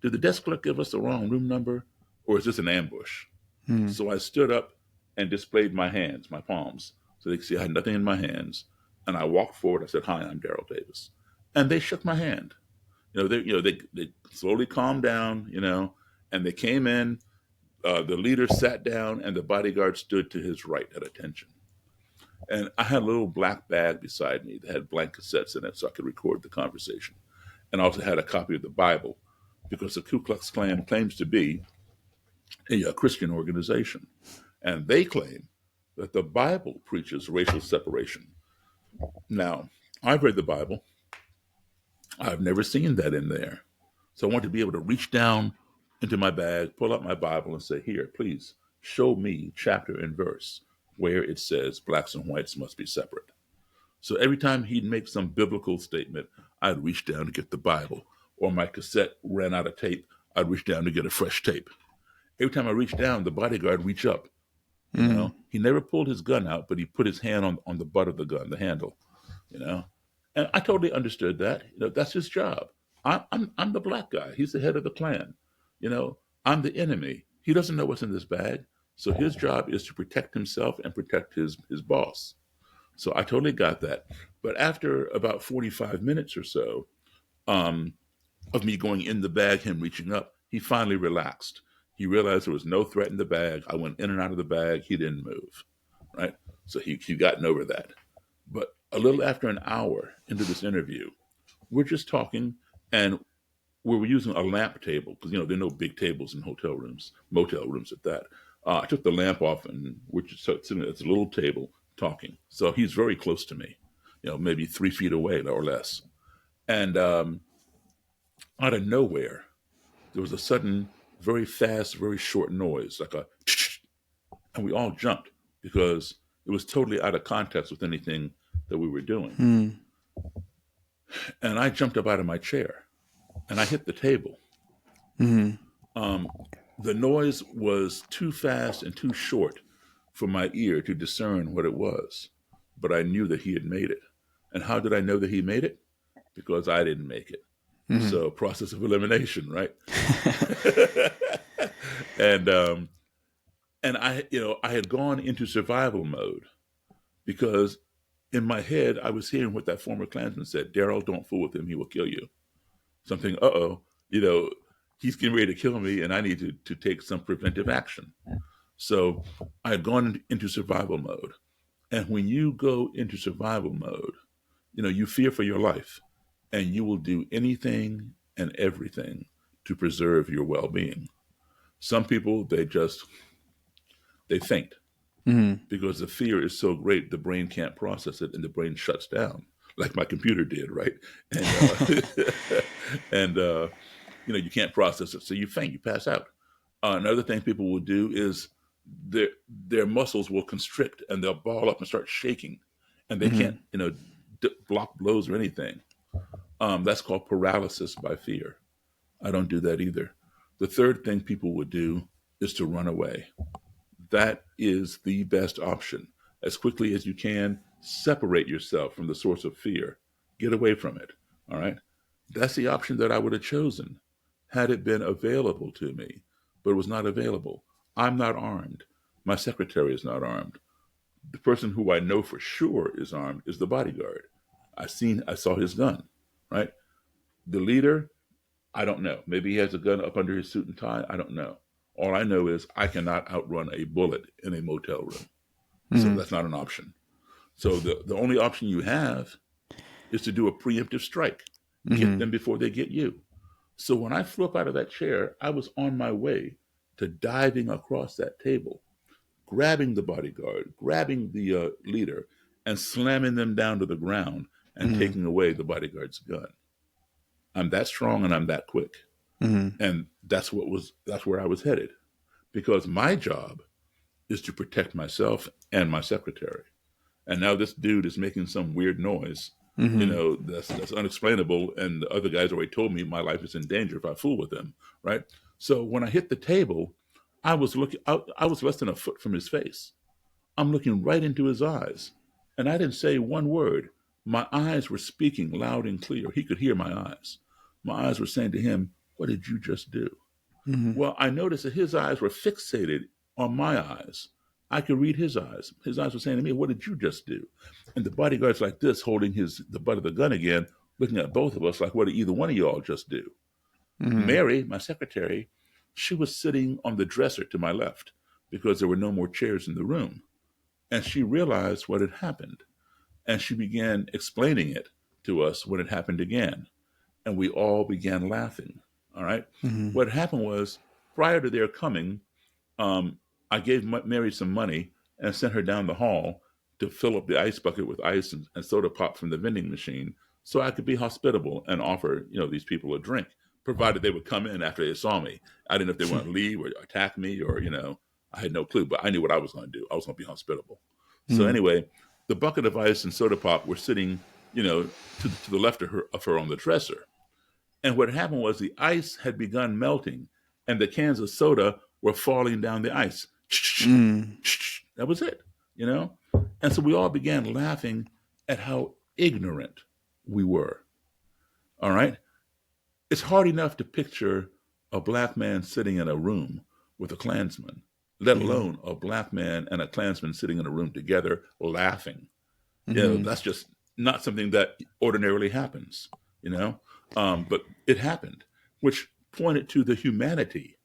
Speaker 2: did the desk clerk give us the wrong room number? Or is this an ambush?
Speaker 1: mm,
Speaker 2: So I stood up and displayed my hands, my palms, so they could see I had nothing in my hands. And I walked forward. I said, "Hi, I'm Daryl Davis." And they shook my hand. They slowly calmed down, and they came in. The leader sat down, and the bodyguard stood to his right at attention. And I had a little black bag beside me that had blank cassettes in it so I could record the conversation. And I also had a copy of the Bible because the Ku Klux Klan claims to be a Christian organization. And they claim that the Bible preaches racial separation. Now, I've read the Bible. I've never seen that in there. So I want to be able to reach down into my bag, pull out my Bible, and say, here, please show me chapter and verse where it says blacks and whites must be separate. So every time he'd make some biblical statement, I'd reach down to get the Bible. Or my cassette ran out of tape, I'd reach down to get a fresh tape. Every time I reached down, the bodyguard would reach up. He never pulled his gun out, but he put his hand on the butt of the gun, the handle. And I totally understood that. That's his job. I'm the black guy. He's the head of the Klan. I'm the enemy. He doesn't know what's in this bag. So his job is to protect himself and protect his boss. So I totally got that. But after about 45 minutes or so of me going in the bag, him reaching up, he finally relaxed. He realized there was no threat in the bag. I went in and out of the bag. He didn't move. Right? So he gotten over that. But a little after an hour into this interview, we're just talking, and we were using a lamp table because there are no big tables in hotel rooms, motel rooms at that. I took the lamp off, and we're just sitting at this little table talking. So he's very close to me, maybe 3 feet away or less. And out of nowhere, there was a sudden, very fast, very short noise, like a, and we all jumped because it was totally out of context with anything that we were doing. And I jumped up out of my chair and I hit the table. The noise was too fast and too short for my ear to discern what it was, but I knew that he had made it. And how did I know that he made it? Because I didn't make it. So process of elimination, right? and I had gone into survival mode because in my head, I was hearing what that former Klansman said: Daryl, don't fool with him. He will kill you. Something, he's getting ready to kill me and I need to take some preventive action. So I had gone into survival mode. And when you go into survival mode, you fear for your life and you will do anything and everything to preserve your well-being. Some people, they faint. Because the fear is so great, the brain can't process it and the brain shuts down, like my computer did, right? And, you can't process it. So you faint, you pass out. Another thing people will do is their muscles will constrict and they'll ball up and start shaking and they can't, block blows or anything. That's called paralysis by fear. I don't do that either. The third thing people would do is to run away. That is the best option. As quickly as you can, separate yourself from the source of fear. Get away from it. All right? That's the option that I would have chosen had it been available to me, but it was not available. I'm not armed. My secretary is not armed. The person who I know for sure is armed is the bodyguard. I saw his gun, right? The leader, I don't know. Maybe he has a gun up under his suit and tie. I don't know. All I know is I cannot outrun a bullet in a motel room. So that's not an option. So the only option you have is to do a preemptive strike. Get them before they get you. So when I flew up out of that chair, I was on my way to diving across that table, grabbing the bodyguard, grabbing the leader, and slamming them down to the ground and taking away the bodyguard's gun. I'm that strong and I'm that quick. And that's where I was headed, because my job is to protect myself and my secretary. And now this dude is making some weird noise, that's unexplainable. And the other guys already told me my life is in danger if I fool with him, right? So when I hit the table, I was less than a foot from his face. I'm looking right into his eyes, and I didn't say one word. My eyes were speaking loud and clear. He could hear my eyes. My eyes were saying to him, "What did you just do?" Well, I noticed that his eyes were fixated on my eyes. I could read his eyes. His eyes were saying to me, "What did you just do?" And the bodyguard's like this, holding the butt of the gun again. looking at both of us like, what did either one of y'all just do?
Speaker 1: Mm-hmm.
Speaker 2: Mary, my secretary, she was sitting on the dresser to my left because there were no more chairs in the room. And she realized what had happened. And she began explaining it to us when it happened again. And we all began laughing. All right.
Speaker 1: Mm-hmm.
Speaker 2: What happened was, prior to their coming, I gave Mary some money and sent her down the hall to fill up the ice bucket with ice and soda pop from the vending machine so I could be hospitable and offer, these people a drink, provided they would come in after they saw me. I didn't know if they wanted to leave or attack me or, I had no clue, but I knew what I was going to do. I was going to be hospitable. So
Speaker 1: Mm-hmm.
Speaker 2: anyway, the bucket of ice and soda pop were sitting, to the left of her on the dresser. And what happened was the ice had begun melting and the cans of soda were falling down the ice.
Speaker 1: Mm-hmm.
Speaker 2: That was it, you know? And so we all began laughing at how ignorant we were. All right? It's hard enough to picture a black man sitting in a room with a Klansman, let
Speaker 1: Mm-hmm.
Speaker 2: alone a black man and a Klansman sitting in a room together laughing.
Speaker 1: Mm-hmm.
Speaker 2: That's just not something that ordinarily happens, you know? But it happened, which pointed to the humanity.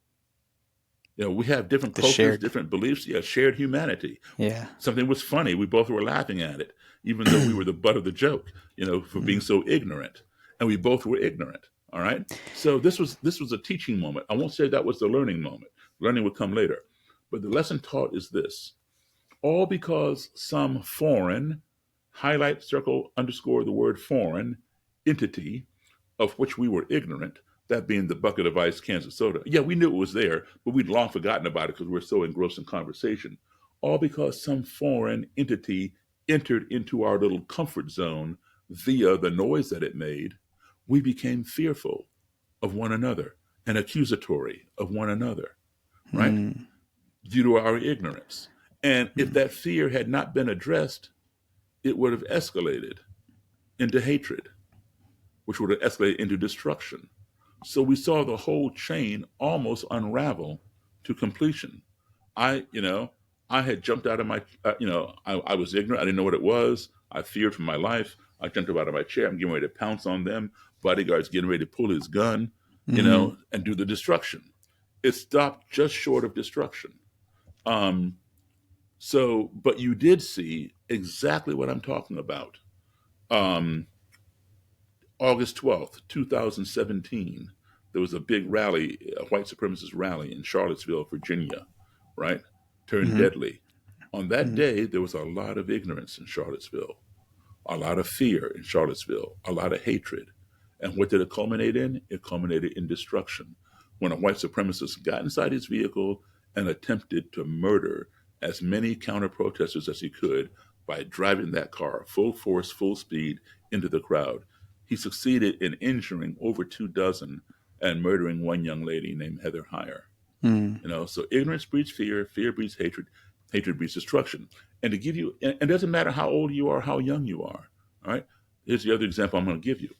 Speaker 2: We have different
Speaker 1: The
Speaker 2: cultures,
Speaker 1: shared.
Speaker 2: different beliefs, shared humanity.
Speaker 1: Yeah.
Speaker 2: Something was funny. We both were laughing at it, even though we were the butt of the joke, for being
Speaker 1: Mm-hmm.
Speaker 2: so ignorant. And we both were ignorant. All right. So this was a teaching moment. I won't say that was the learning moment. Learning would come later. But the lesson taught is this: all because some foreign, highlight, circle, underscore the word foreign, entity of which we were ignorant, that being the bucket of ice cans of soda. Yeah, we knew it was there, but we'd long forgotten about it because we were so engrossed in conversation. All because some foreign entity entered into our little comfort zone via the noise that it made, we became fearful of one another and accusatory of one another, right?
Speaker 1: Mm-hmm.
Speaker 2: Due to our ignorance. And if that fear had not been addressed, it would have escalated into hatred, which would have escalated into destruction. So we saw the whole chain almost unravel to completion. I, you know, I had jumped out of my, I was ignorant. I didn't know what it was. I feared for my life. I jumped up out of my chair. I'm getting ready to pounce on them. Bodyguard's getting ready to pull his gun,
Speaker 1: Mm-hmm.
Speaker 2: and do the destruction. It stopped just short of destruction. Um, but you did see exactly what I'm talking about. Um, August 12th, 2017, there was a big rally, a white supremacist rally in Charlottesville, Virginia, right? Turned
Speaker 1: Mm-hmm.
Speaker 2: deadly. On that day, there was a lot of ignorance in Charlottesville, a lot of fear in Charlottesville, a lot of hatred. And what did it culminate in? It culminated in destruction when a white supremacist got inside his vehicle and attempted to murder as many counter protesters as he could by driving that car full force, full speed into the crowd. He succeeded in injuring over 2 dozen and murdering one young lady named Heather Heyer.
Speaker 1: Mm-hmm.
Speaker 2: So ignorance breeds fear, fear breeds hatred, hatred breeds destruction. And to give you, and it doesn't matter how old you are, how young you are. All right. Here's the other example I'm going to give you.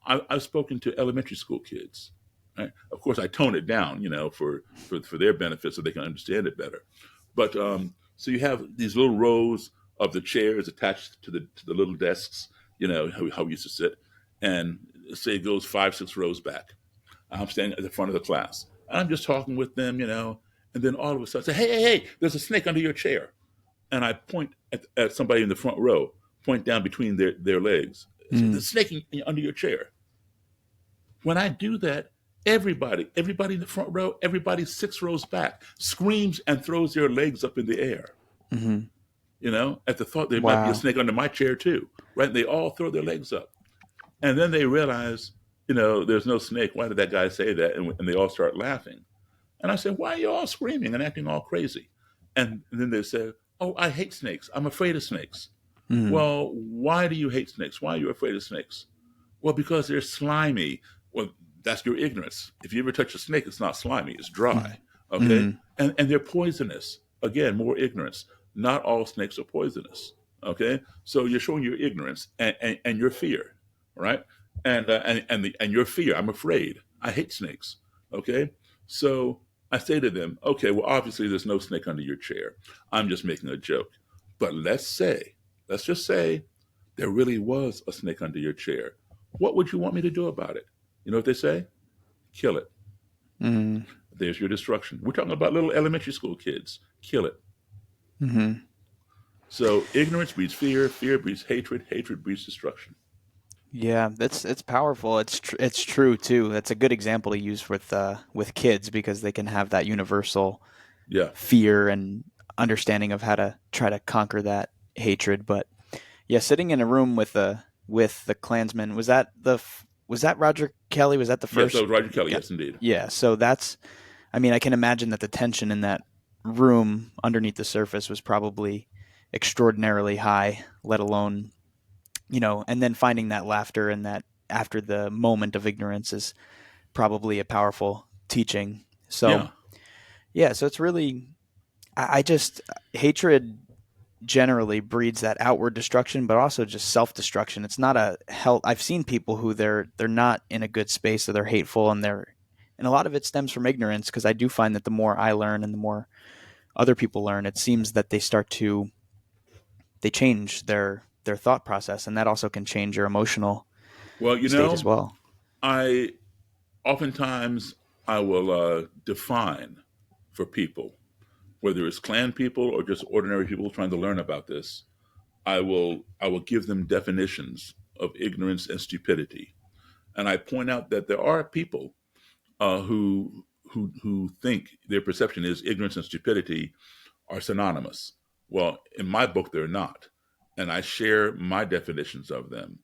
Speaker 2: I've spoken to elementary school kids. Right? Of course, I tone it down, for their benefit so they can understand it better. But so you have these little rows of the chairs attached to the little desks, how we used to sit, and say it goes 5, 6 rows back. I'm standing at the front of the class. And I'm just talking with them, and then all of a sudden I say, hey, hey, hey, there's a snake under your chair. And I point at somebody in the front row, point down between their legs. I say,
Speaker 1: Mm-hmm.
Speaker 2: there's a snake under your chair. When I do that, everybody in the front row, everybody 6 rows back, screams and throws their legs up in the air,
Speaker 1: Mm-hmm.
Speaker 2: at the thought there might be a
Speaker 1: Wow.
Speaker 2: snake under my chair too, right? And they all throw their legs up. And then they realize, there's no snake. Why did that guy say that? And they all start laughing. And I said, why are you all screaming and acting all crazy? And then they said, oh, I hate snakes. I'm afraid of snakes.
Speaker 1: Mm-hmm.
Speaker 2: Well, why do you hate snakes? Why are you afraid of snakes? Well, because they're slimy. Well, that's your ignorance. If you ever touch a snake, it's not slimy, it's dry. Okay?
Speaker 1: Mm-hmm.
Speaker 2: And they're poisonous. Again, more ignorance. Not all snakes are poisonous. Okay? So you're showing your ignorance and your fear, right? And your fear. I'm afraid. I hate snakes. Okay? So I say to them, okay, well, obviously there's no snake under your chair. I'm just making a joke. But let's just say, there really was a snake under your chair. What would you want me to do about it? You know what they say? Kill it.
Speaker 1: Mm-hmm.
Speaker 2: There's your destruction. We're talking about little elementary school kids. Kill it.
Speaker 1: Mm-hmm.
Speaker 2: So ignorance breeds fear, fear breeds hatred, hatred breeds destruction.
Speaker 1: Yeah, it's powerful. It's true too. That's a good example to use with kids because they can have that universal
Speaker 2: Yeah.
Speaker 1: fear and understanding of how to try to conquer that hatred. But yeah, sitting in a room with the Klansmen, was that Roger Kelly? Was that the
Speaker 2: Yes, that
Speaker 1: first
Speaker 2: was Roger Kelly.
Speaker 1: guy?
Speaker 2: Yes, indeed.
Speaker 1: Yeah, so that's, I mean, I can imagine that the tension in that room underneath the surface was probably extraordinarily high, let alone, and then finding that laughter and that after the moment of ignorance is probably a powerful teaching. So,
Speaker 2: Yeah.
Speaker 1: yeah, so it's really, I just, hatred generally breeds that outward destruction, but also just self-destruction. It's not a hell. I've seen people who they're not in a good space, so they're hateful, and a lot of it stems from ignorance. Because I do find that the more I learn and the more other people learn, it seems that they change their thought process, and that also can change your emotional
Speaker 2: Well,
Speaker 1: state as well.
Speaker 2: I oftentimes I will define for people, whether it's Klan people or just ordinary people trying to learn about this. I will give them definitions of ignorance and stupidity, and I point out that there are people who think their perception is ignorance and stupidity are synonymous. Well, in my book, they're not. And I share my definitions of them.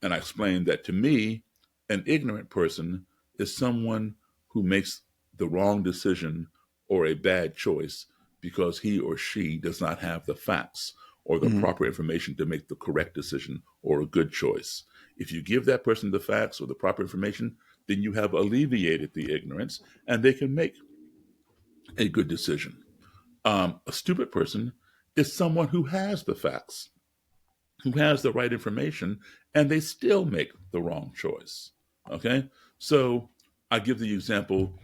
Speaker 2: And I explain that to me, an ignorant person is someone who makes the wrong decision or a bad choice because he or she does not have the facts or the
Speaker 1: Mm-hmm.
Speaker 2: proper information to make the correct decision or a good choice. If you give that person the facts or the proper information, then you have alleviated the ignorance and they can make a good decision. A stupid person is someone who has the facts, who has the right information, and they still make the wrong choice. Okay? So I give the example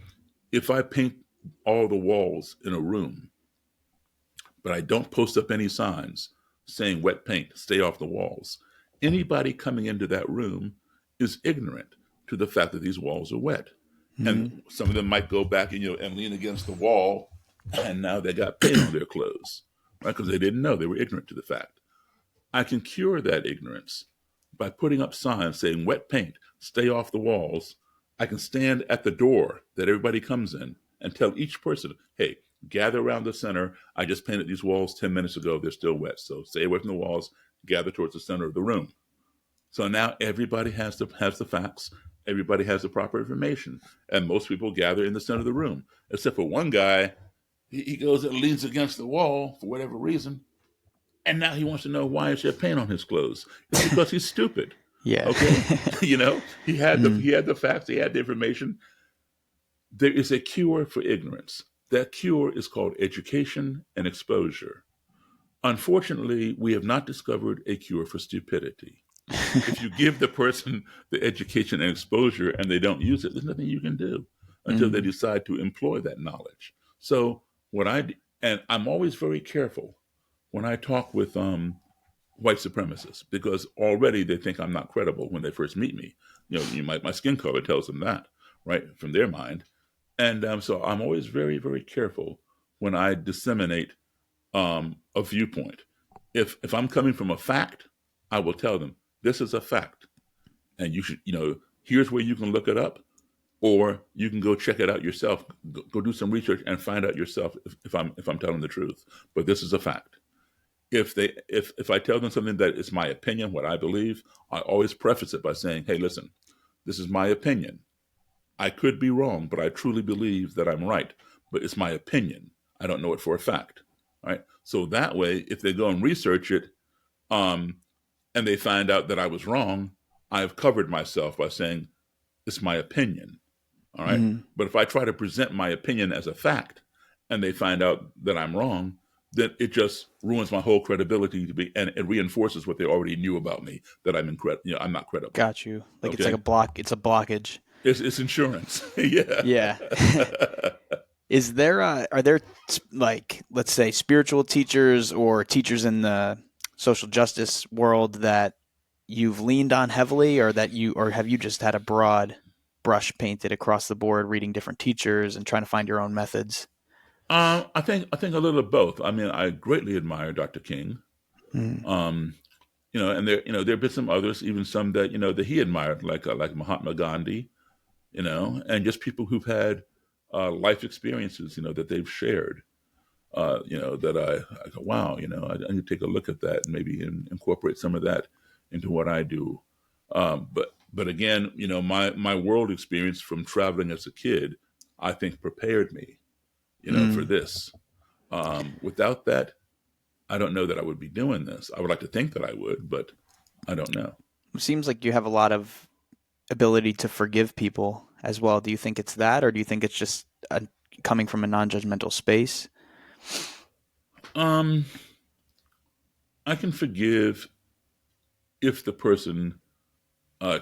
Speaker 2: if I paint all the walls in a room, but I don't post up any signs saying wet paint, stay off the walls, anybody coming into that room is ignorant to the fact that these walls are wet.
Speaker 1: Mm-hmm.
Speaker 2: And some of them might go back and and lean against the wall, and now they got paint on their clothes, right? Because they didn't know, they were ignorant to the fact. I can cure that ignorance by putting up signs saying wet paint, stay off the walls. I can stand at the door that everybody comes in and tell each person, hey, gather around the center. I just painted these walls 10 minutes ago. They're still wet. So stay away from the walls, gather towards the center of the room. So now everybody has the facts. Everybody has the proper information. And most people gather in the center of the room, except for one guy. He goes and leans against the wall for whatever reason. And now he wants to know why is there paint on his clothes. It's because he's stupid.
Speaker 1: Yeah.
Speaker 2: Okay? He had the
Speaker 1: Mm-hmm.
Speaker 2: he had the facts, he had the information. There is a cure for ignorance. That cure is called education and exposure. Unfortunately, we have not discovered a cure for stupidity. If you give the person the education and exposure and they don't use it, there's nothing you can do until they
Speaker 1: Mm-hmm.
Speaker 2: decide to employ that knowledge. So and I'm always very careful when I talk with white supremacists because already they think I'm not credible when they first meet me. My skin color tells them that, right, from their mind. And so I'm always very, very careful when I disseminate a viewpoint. If I'm coming from a fact, I will tell them this is a fact, and you should, here's where you can look it up, or you can go check it out yourself. Go do some research and find out yourself if I'm telling the truth. But this is a fact. If I tell them something that is my opinion, what I believe, I always preface it by saying, "Hey, listen, this is my opinion. I could be wrong, but I truly believe that I'm right. But it's my opinion. I don't know it for a fact." All right. So that way, if they go and research it, um, and they find out that I was wrong, I've covered myself by saying it's my opinion. All right.
Speaker 1: Mm-hmm.
Speaker 2: But if I try to present my opinion as a fact, and they find out that I'm wrong, then it just ruins my whole credibility and it reinforces what they already knew about me that I'm not credible.
Speaker 1: Got you. Like it's like
Speaker 2: Okay.
Speaker 1: a block. It's a blockage.
Speaker 2: It's insurance. Yeah.
Speaker 1: Yeah. Are there like, let's say, spiritual teachers or teachers in the social justice world that you've leaned on heavily, or have you just had a broad brush painted across the board, reading different teachers and trying to find your own methods?
Speaker 2: I think a little of both. I mean, I greatly admire Dr. King.
Speaker 1: Mm,
Speaker 2: Um, and there have been some others, even some that that he admired, like Mahatma Gandhi. And just people who've had life experiences, that they've shared. That I go, wow, I need to take a look at that and maybe incorporate some of that into what I do. But again, my world experience from traveling as a kid, I think prepared me, for
Speaker 1: mm.
Speaker 2: this. Without that, I don't know that I would be doing this. I would like to think that I would, but I don't know.
Speaker 1: It seems like you have a lot of ability to forgive people as well. Do you think it's that, or do you think it's just coming from a non-judgmental space?
Speaker 2: Um, I can forgive if the person uh,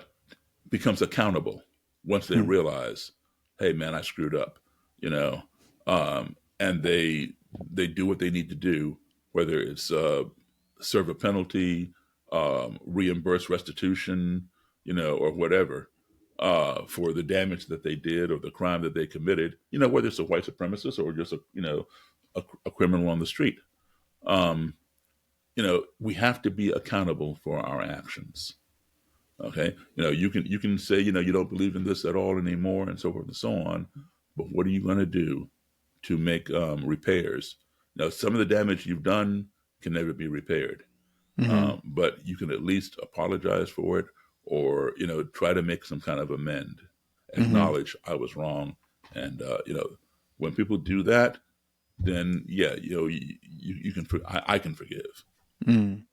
Speaker 2: becomes accountable once they
Speaker 1: Mm,
Speaker 2: realize, hey man, I screwed up, you know, and they do what they need to do, whether it's serve a penalty, reimburse restitution, or whatever, for the damage that they did or the crime that they committed, whether it's a white supremacist or just a criminal on the street. Um, we have to be accountable for our actions. Okay, you can say you don't believe in this at all anymore, and so forth and so on. But what are you going to do to make repairs? Now, some of the damage you've done can never be repaired,
Speaker 1: mm-hmm,
Speaker 2: but you can at least apologize for it, or try to make some kind of amend,
Speaker 1: mm-hmm,
Speaker 2: acknowledge I was wrong, and when people do that, then yeah, you can I can forgive.
Speaker 1: mm.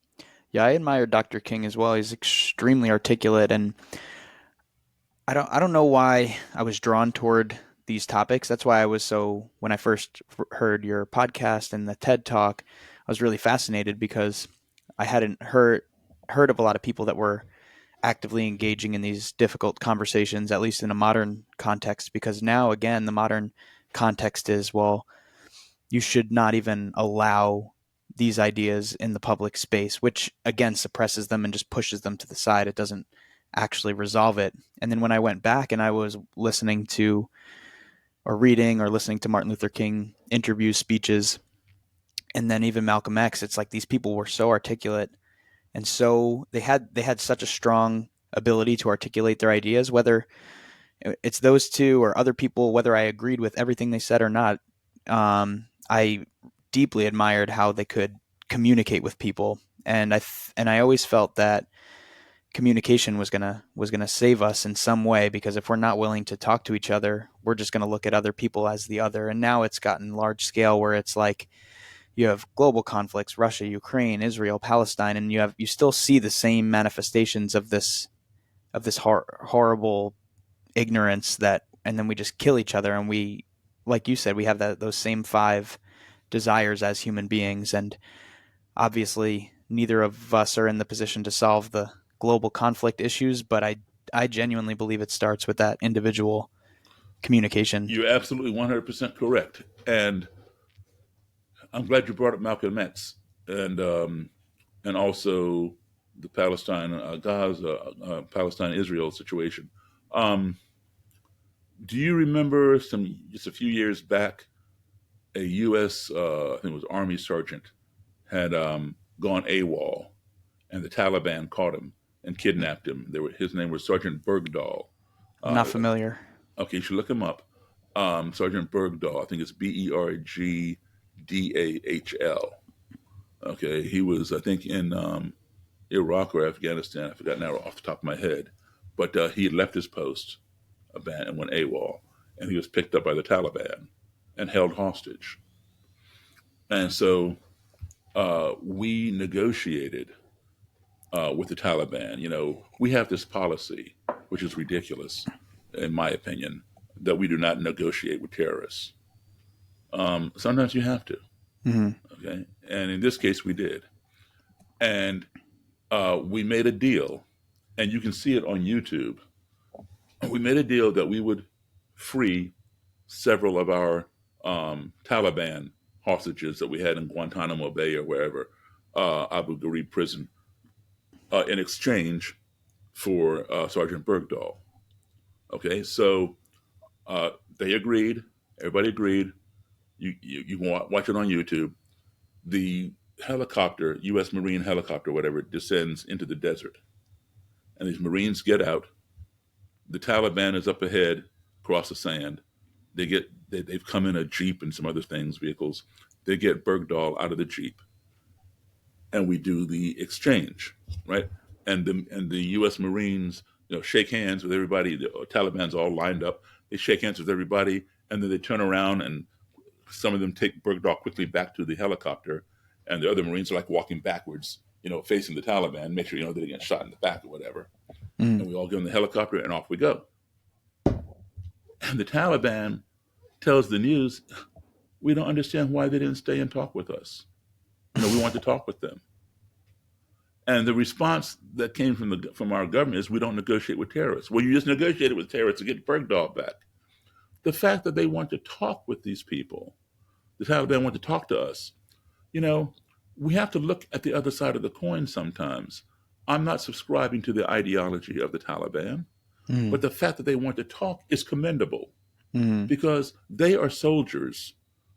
Speaker 1: Yeah, I admire Dr. King as well. He's extremely articulate, and I don't know why I was drawn toward these topics. That's why I was so when I first heard your podcast and the TED Talk, I was really fascinated because I hadn't heard of a lot of people that were actively engaging in these difficult conversations, at least in a modern context. Because now, again, the modern context is, well, you should not even allow these ideas in the public space, which again suppresses them and just pushes them to the side. It doesn't actually resolve it. And then when I went back and I was listening to or reading or listening to Martin Luther King interviews, speeches, and then even Malcolm X, it's like these people were so articulate and so they had such a strong ability to articulate their ideas, whether it's those two or other people, whether I agreed with everything they said or not. I deeply admired how they could communicate with people, and I always felt that communication was gonna save us in some way, because if we're not willing to talk to each other, we're just gonna look at other people as the other. And now it's gotten large scale where it's like you have global conflicts: Russia, Ukraine, Israel, Palestine, and you still see the same manifestations of this horrible ignorance, that and then we just kill each other, and we, like you said, we have those same five desires as human beings. And obviously neither of us are in the position to solve the global conflict issues, but I genuinely believe it starts with that individual communication.
Speaker 2: You're absolutely 100% correct, and I'm glad you brought up Malcolm X and also the Palestine Gaza Palestine Israel situation. Um, do you remember just a few years back, a U.S. I think it was Army sergeant had gone AWOL, and the Taliban caught him and kidnapped him. His name was Sergeant Bergdahl.
Speaker 1: I'm
Speaker 2: Uh,
Speaker 1: not familiar.
Speaker 2: okay, you should look him up. Sergeant Bergdahl. I think it's Bergdahl. Okay, he was, I think, in Iraq or Afghanistan. I forgot now off the top of my head. But he had left his post and went AWOL, and he was picked up by the Taliban and held hostage. And so we negotiated with the Taliban. We have this policy, which is ridiculous, in my opinion, that we do not negotiate with terrorists. Sometimes you have to,
Speaker 1: Mm-hmm.
Speaker 2: okay? And in this case, we did. And we made a deal, and you can see it on YouTube. We made a deal that we would free several of our Taliban hostages that we had in Guantanamo Bay or wherever, Abu Ghraib prison. in exchange for Sergeant Bergdahl. Okay, so they agreed. Everybody agreed. You watch it on YouTube. The helicopter, U.S. Marine helicopter, whatever, descends into the desert, and these Marines get out. The Taliban is up ahead, across the sand. They've come in a jeep and some other things, vehicles. They get Bergdahl out of the jeep, and we do the exchange, right? And the U.S. Marines, shake hands with everybody. The Taliban's all lined up. They shake hands with everybody, and then they turn around, and some of them take Bergdahl quickly back to the helicopter, and the other Marines are like walking backwards, facing the Taliban, make sure they don't get shot in the back or whatever.
Speaker 1: Mm.
Speaker 2: And we all get in the helicopter, and off we go. And the Taliban tells the news, we don't understand why they didn't stay and talk with us. We want to talk with them. And the response that came from our government is, we don't negotiate with terrorists. Well, you just negotiated with terrorists to get Bergdahl back. The fact that they want to talk with these people, the Taliban want to talk to us, we have to look at the other side of the coin sometimes. I'm not subscribing to the ideology of the Taliban, but the fact that they want to talk is commendable, because they are soldiers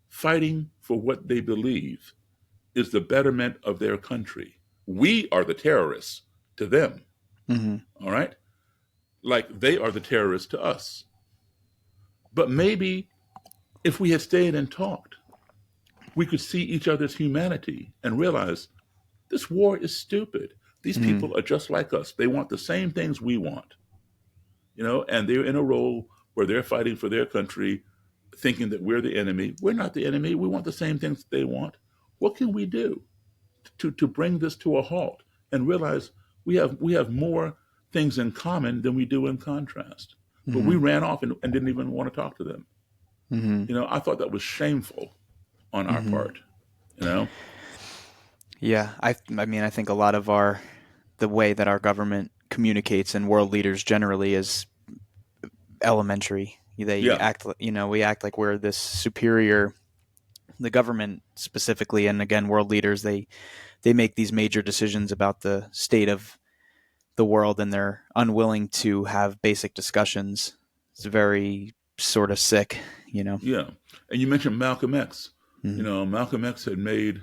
Speaker 2: fighting for what they believe is the betterment of their country. We are the terrorists to them. All right? Like they are the terrorists to us. But maybe if we had stayed and talked, we could see each other's humanity and realize this war is stupid. These people are just like us. They want the same things we want, and they're in a role where they're fighting for their country, thinking that we're the enemy. We're not the enemy. We want the same things they want. What can we do to bring this to a halt and realize we have more things in common than we do in contrast? But we ran off and didn't even want to talk to them. I thought that was shameful on our part.
Speaker 1: Yeah, I mean, I think a lot of the way that our government communicates and world leaders generally is elementary. They
Speaker 2: Yeah,
Speaker 1: act, we act like we're this superior. The government specifically, and again, world leaders, they make these major decisions about the state of the world, and they're unwilling to have basic discussions. It's very sort of sick.
Speaker 2: yeah. And you mentioned Malcolm X.
Speaker 1: Mm-hmm.
Speaker 2: Malcolm X had made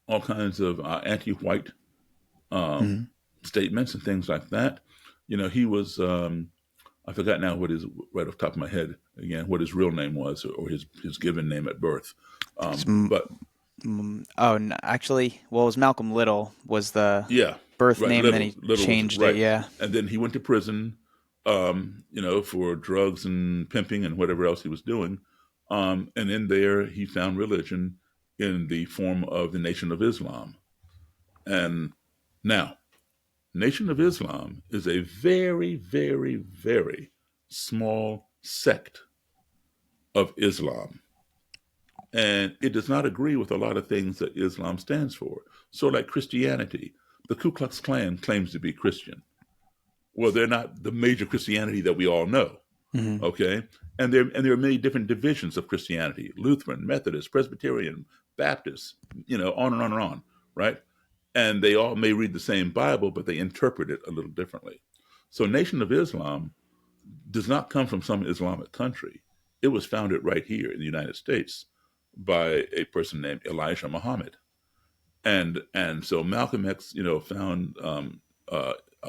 Speaker 2: all kinds of anti-white
Speaker 1: Mm-hmm.
Speaker 2: statements and things like that. He was, I forgot now right off the top of my head again, what his real name was, or his given name at birth. But
Speaker 1: Oh, no, actually, well, it was Malcolm Little was the
Speaker 2: yeah,
Speaker 1: birth
Speaker 2: right.
Speaker 1: name, and then he
Speaker 2: Little was
Speaker 1: changed it.
Speaker 2: right.
Speaker 1: Yeah.
Speaker 2: And then he went to prison, for drugs and pimping and whatever else he was doing. And in there, he found religion in the form of the Nation of Islam. And now, Nation of Islam is a very, very, very small sect of Islam. And it does not agree with a lot of things that Islam stands for. So, like Christianity, the Ku Klux Klan claims to be Christian. Well, they're not the major Christianity that we all know.
Speaker 1: Mm-hmm.
Speaker 2: Okay, and there are many different divisions of Christianity: Lutheran, Methodist, Presbyterian, Baptist. On and on and on. Right, and they all may read the same Bible, but they interpret it a little differently. So, Nation of Islam does not come from some Islamic country. It was founded right here in the United States by a person named Elijah Muhammad, and so Malcolm X, found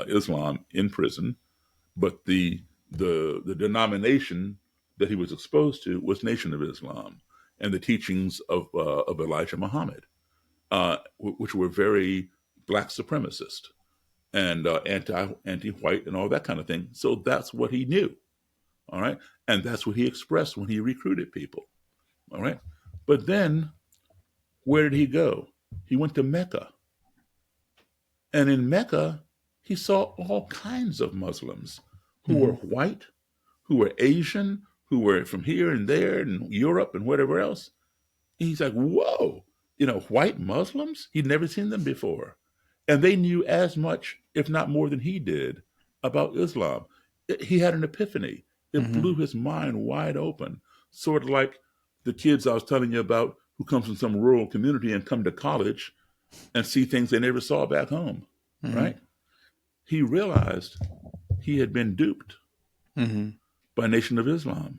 Speaker 2: Islam in prison, but the denomination that he was exposed to was Nation of Islam and the teachings of Elijah Muhammad, which were very black supremacist and anti-white and all that kind of thing. So that's what he knew, all right, and that's what he expressed when he recruited people, all right. But then, where did he go? He went to Mecca, and in Mecca, he saw all kinds of Muslims who were
Speaker 1: Mm-hmm.
Speaker 2: white, who were Asian, who were from here and there and Europe and whatever else. And he's like, whoa, white Muslims? He'd never seen them before. And they knew as much, if not more than he did, about Islam. He had an epiphany. It
Speaker 1: Mm-hmm.
Speaker 2: blew his mind wide open. Sort of like the kids I was telling you about who come from some rural community and come to college and see things they never saw back home,
Speaker 1: Mm-hmm.
Speaker 2: right? he realized he had been duped
Speaker 1: Mm-hmm.
Speaker 2: by Nation of Islam.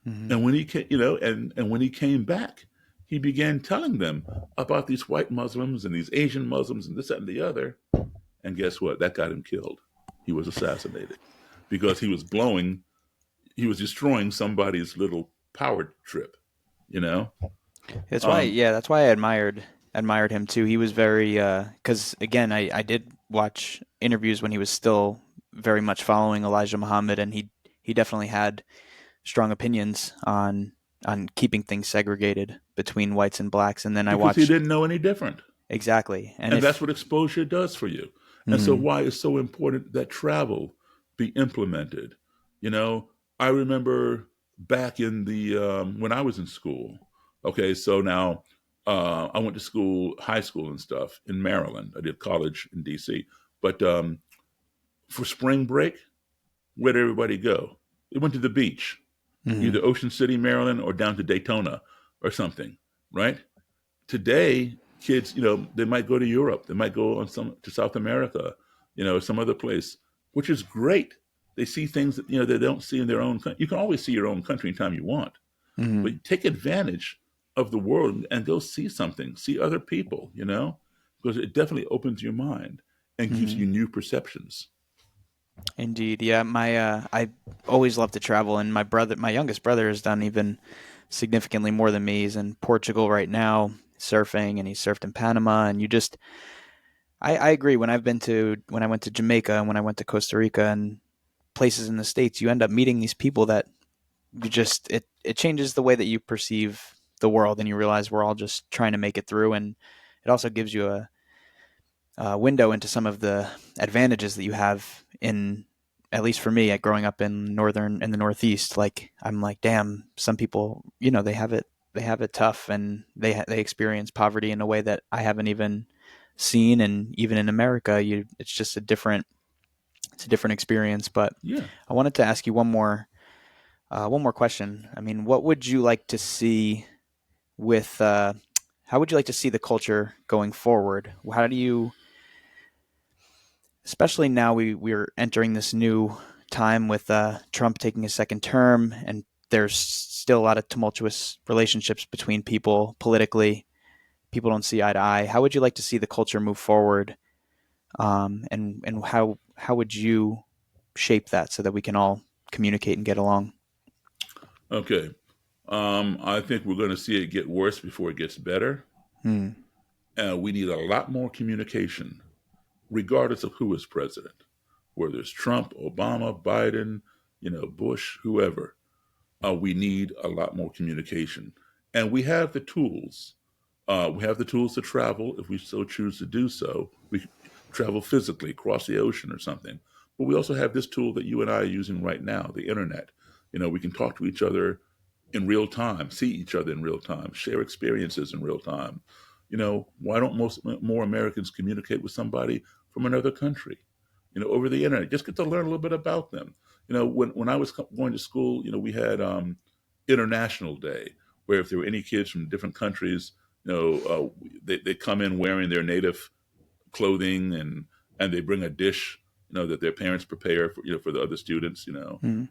Speaker 1: Mm-hmm.
Speaker 2: And when he came, and when he came back, he began telling them about these white Muslims and these Asian Muslims and this, that, and the other. And guess what? That got him killed. He was assassinated because he was destroying somebody's little power trip, you know?
Speaker 1: That's why,
Speaker 2: Um,
Speaker 1: yeah, that's why I admired him too. He was very, because again, I did watch interviews when he was still very much following Elijah Muhammad, and he definitely had strong opinions on keeping things segregated between whites and blacks. And then I
Speaker 2: because he
Speaker 1: watched
Speaker 2: didn't know any different.
Speaker 1: exactly, and
Speaker 2: And that's
Speaker 1: if
Speaker 2: what exposure does for you. And so
Speaker 1: mm,
Speaker 2: why it's so important that travel be implemented. You know, I remember back in the when I was in school. Okay, so now I went to school, high school and stuff in Maryland. I did college in D.C. But for spring break, where'd everybody go? They went to the beach,
Speaker 1: mm,
Speaker 2: either Ocean City, Maryland, or down to Daytona or something, right? Today, kids, they might go to Europe, they might go on some to South America, some other place, which is great. They see things that they don't see in their own country. You can always see your own country anytime you want,
Speaker 1: mm,
Speaker 2: but take advantage of the world and go see something, see other people, because it definitely opens your mind and gives you
Speaker 1: mm.
Speaker 2: new perceptions.
Speaker 1: Indeed, yeah. My I always love to travel, and my youngest brother, has done even significantly more than me. He's in Portugal right now, surfing, and he surfed in Panama. And I agree. When I went to Jamaica and when I went to Costa Rica and places in the States, you end up meeting these people that it changes the way that you perceive the world, and you realize we're all just trying to make it through. And it also gives you a window into some of the advantages that you have in, at least for me, at growing up in the Northeast. Like I'm like, damn, some people, they have it tough, and they experience poverty in a way that I haven't even seen. And even in America, it's just it's a different experience. But
Speaker 2: Yeah.
Speaker 1: I wanted to ask you one more question. I mean, what would you like to see with how would you like to see the culture going forward? How do you, especially now we're entering this new time with Trump taking a second term, and there's still a lot of tumultuous relationships between people politically. People don't see eye to eye. How would you like to see the culture move forward, and how would you shape that so that we can all communicate and get along?
Speaker 2: Okay. I think we're going to see it get worse before it gets better.
Speaker 1: Hmm.
Speaker 2: We need a lot more communication, regardless of who is president, whether it's Trump, Obama, Biden, Bush, whoever. We need a lot more communication. And we have the tools. We have the tools to travel if we so choose to do so. We travel physically, cross the ocean or something. But we also have this tool that you and I are using right now, the internet. We can talk to each other in real time, see each other in real time, share experiences in real time. Why don't most more Americans communicate with somebody from another country? Over the internet, just get to learn a little bit about them. When I was going to school, we had International Day, where if there were any kids from different countries, they come in wearing their native clothing and they bring a dish, that their parents prepare for for the other students.
Speaker 1: Hmm.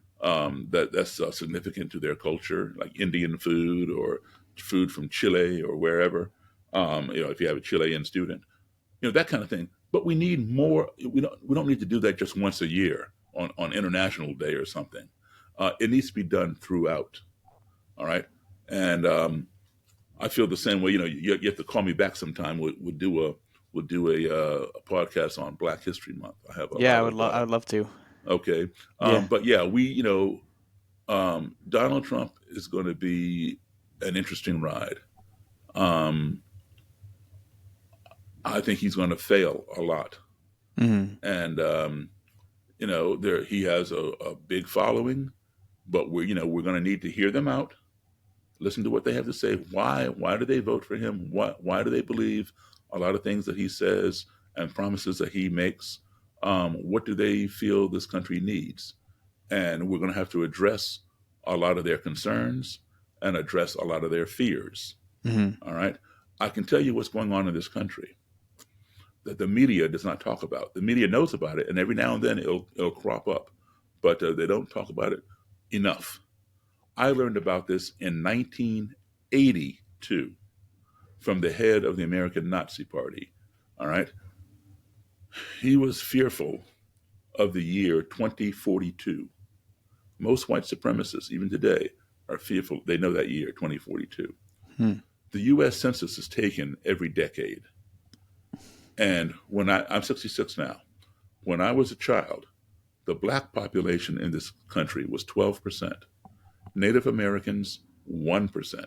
Speaker 2: That's significant to their culture, like Indian food or food from Chile or wherever. If you have a Chilean student, that kind of thing. But we need more. We don't need to do that just once a year on International Day or something. It needs to be done throughout. All right, and I feel the same way. You have to call me back sometime. We'll do a podcast on Black History Month. I have a
Speaker 1: Yeah,
Speaker 2: lot of
Speaker 1: I would love to.
Speaker 2: okay,
Speaker 1: Yeah.
Speaker 2: but yeah, Donald Trump is going to be an interesting ride. Um, I think he's going to fail a lot,
Speaker 1: Hmm.
Speaker 2: and there he has a big following, but we're going to need to hear them out, listen to what they have to say. Why do they vote for him? Why do they believe a lot of things that he says and promises that he makes? What do they feel this country needs? And we're going to have to address a lot of their concerns and address a lot of their fears.
Speaker 1: Hmm.
Speaker 2: All right. I can tell you what's going on in this country. that the media does not talk about. The media knows about it, and every now and then it'll crop up, but they don't talk about it enough. I learned about this in 1982 from the head of the American Nazi Party. All right. He was fearful of the year 2042. Most white supremacists, even today, are fearful. They know that year, 2042.
Speaker 1: Hmm.
Speaker 2: The U.S. Census is taken every decade. And I'm 66 now. When I was a child, the black population in this country was 12%. Native Americans, 1%.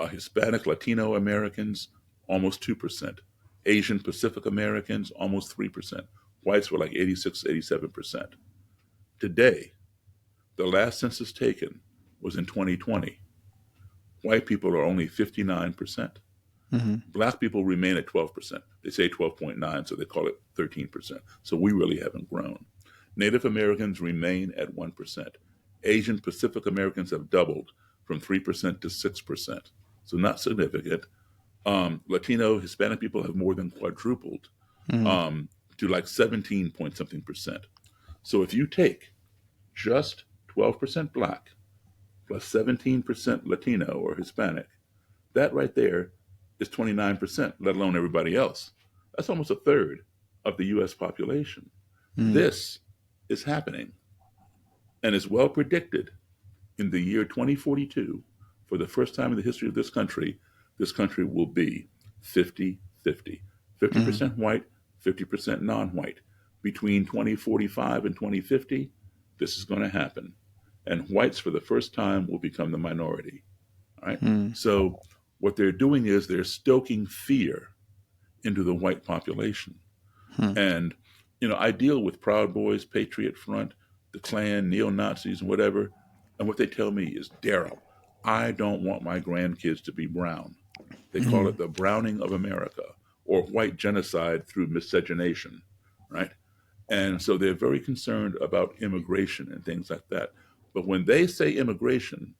Speaker 2: Hispanic Latino Americans, almost 2%. Asian Pacific Americans, almost 3%. Whites were like 86, 87%. Today, the last census taken was in 2020. White people are only 59%.
Speaker 1: Mm-hmm.
Speaker 2: Black people remain at 12%. They say 12.9, so they call it 13%. So we really haven't grown. Native Americans remain at 1%. Asian Pacific Americans have doubled from 3% to 6%. So not significant. Latino, Hispanic people have more than quadrupled to like 17 point something percent. So if you take just 12% black plus 17% Latino or Hispanic, that right there is 29%, let alone everybody else. That's almost a third of the U.S. population.
Speaker 1: Mm-hmm.
Speaker 2: This is happening and is well predicted in the year 2042. For the first time in the history of this country will be 50-50. 50% white, 50% non-white. Between 2045 and 2050, this is going to happen. And whites, for the first time, will become the minority. All right?
Speaker 1: Mm-hmm.
Speaker 2: So what they're doing is they're stoking fear into the white population. And, I deal with Proud Boys, Patriot Front, the Klan, neo-Nazis, and whatever. And what they tell me is, Daryl, I don't want my grandkids to be brown. They call it the browning of America, or white genocide through miscegenation, right? And so they're very concerned about immigration and things like that. But when they say immigration,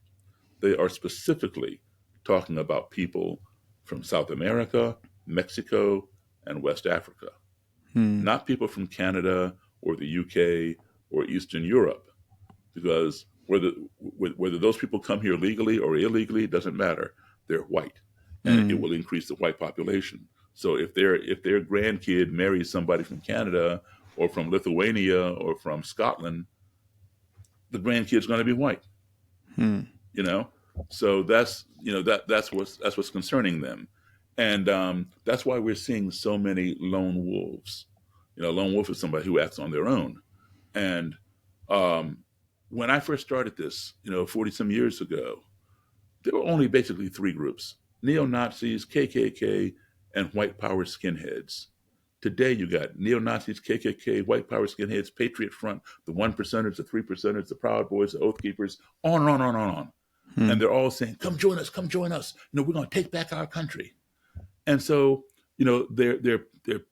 Speaker 2: they are specifically talking about people from South America, Mexico, and West Africa, not people from Canada or the UK or Eastern Europe, because whether those people come here legally or illegally doesn't matter. They're white, and it will increase the white population. So if their grandkid marries somebody from Canada or from Lithuania or from Scotland, the grandkid's going to be white. So that's what's concerning them, and that's why we're seeing so many lone wolves. Lone wolf is somebody who acts on their own. And when I first started this, 40 some years ago, there were only basically three groups: neo-Nazis, KKK, and white power skinheads. Today, you got neo-Nazis, KKK, white power skinheads, Patriot Front, the one percenters, the three percenters, the Proud Boys, the Oath Keepers, on and on and on and on. And they're all saying, come join us, come join us. We're going to take back our country. And so, they're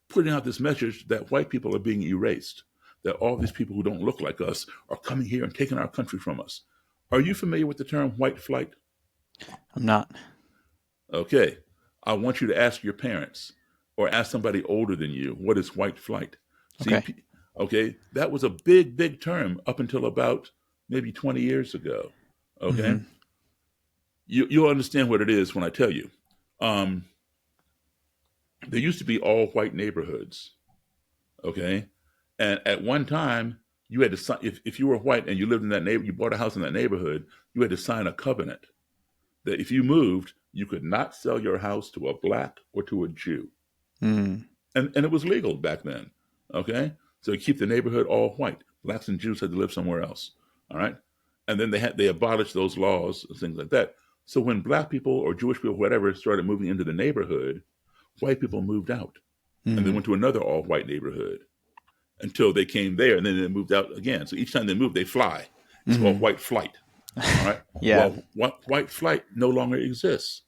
Speaker 2: putting out this message that white people are being erased, that all these people who don't look like us are coming here and taking our country from us. Are you familiar with the term white flight?
Speaker 1: I'm not.
Speaker 2: Okay. I want you to ask your parents or ask somebody older than you, what is white flight? Okay. That was a big, big term up until about maybe 20 years ago. Okay. You'll understand what it is when I tell you. There used to be all white neighborhoods. Okay. And at one time, you had to sign, if you were white and you lived in that neighborhood, you bought a house in that neighborhood, you had to sign a covenant that if you moved, you could not sell your house to a black or to a Jew. And it was legal back then. Okay. So you keep the neighborhood all white. Blacks and Jews had to live somewhere else. All right. And then they abolished those laws and things like that. So when black people or Jewish people, whatever, started moving into the neighborhood, white people moved out. And they went to another all white neighborhood until they came there, and then they moved out again. So each time they move, they fly. It's called white flight. All right.
Speaker 1: Yeah.
Speaker 2: Well, white flight no longer exists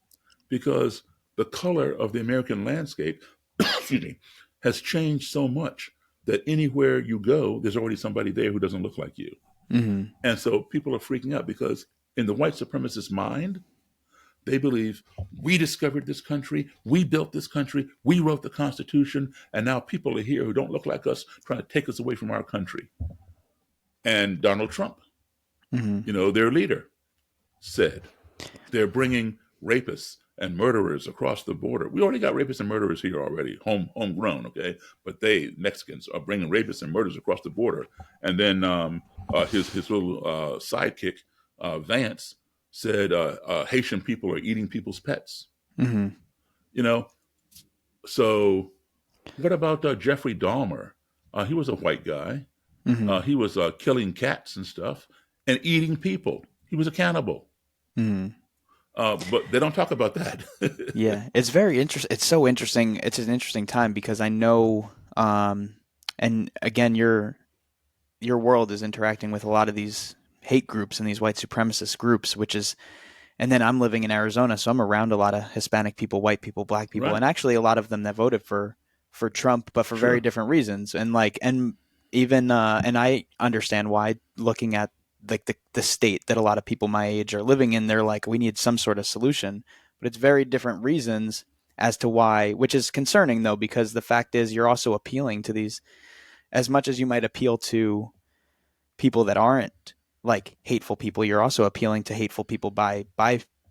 Speaker 2: because the color of the American landscape, excuse me, has changed so much that anywhere you go, there's already somebody there who doesn't look like you. And so people are freaking out because in the white supremacist mind, They believe we discovered this country, we built this country, we wrote the Constitution, and now people are here who don't look like us trying to take us away from our country. And Donald Trump,
Speaker 1: Mm-hmm.
Speaker 2: their leader, said they're bringing rapists and murderers across the border. We already got rapists and murderers here already, homegrown, okay? But Mexicans, are bringing rapists and murderers across the border. And then his little sidekick, Vance, said Haitian people are eating people's pets.
Speaker 1: Mm-hmm.
Speaker 2: You know, so what about Jeffrey Dahmer? He was a white guy.
Speaker 1: Mm-hmm.
Speaker 2: He was killing cats and stuff and eating people. He was a cannibal.
Speaker 1: Mm-hmm.
Speaker 2: But they don't talk about that.
Speaker 1: Yeah, it's very interesting. It's so interesting. It's an interesting time because I know, and again, your world is interacting with a lot of these hate groups and these white supremacist groups, which is, and then I'm living in Arizona, so I'm around a lot of Hispanic people, white people, black people,
Speaker 2: Right.
Speaker 1: and actually a lot of them that voted for Trump, but for very
Speaker 2: Sure.
Speaker 1: different reasons. And like, and even and I understand why, looking at like the state that a lot of people my age are living in, they're like, we need some sort of solution, but it's very different reasons as to why, which is concerning though, because the fact is you're also appealing to these, as much as you might appeal to people that aren't like hateful people, you're also appealing to hateful people by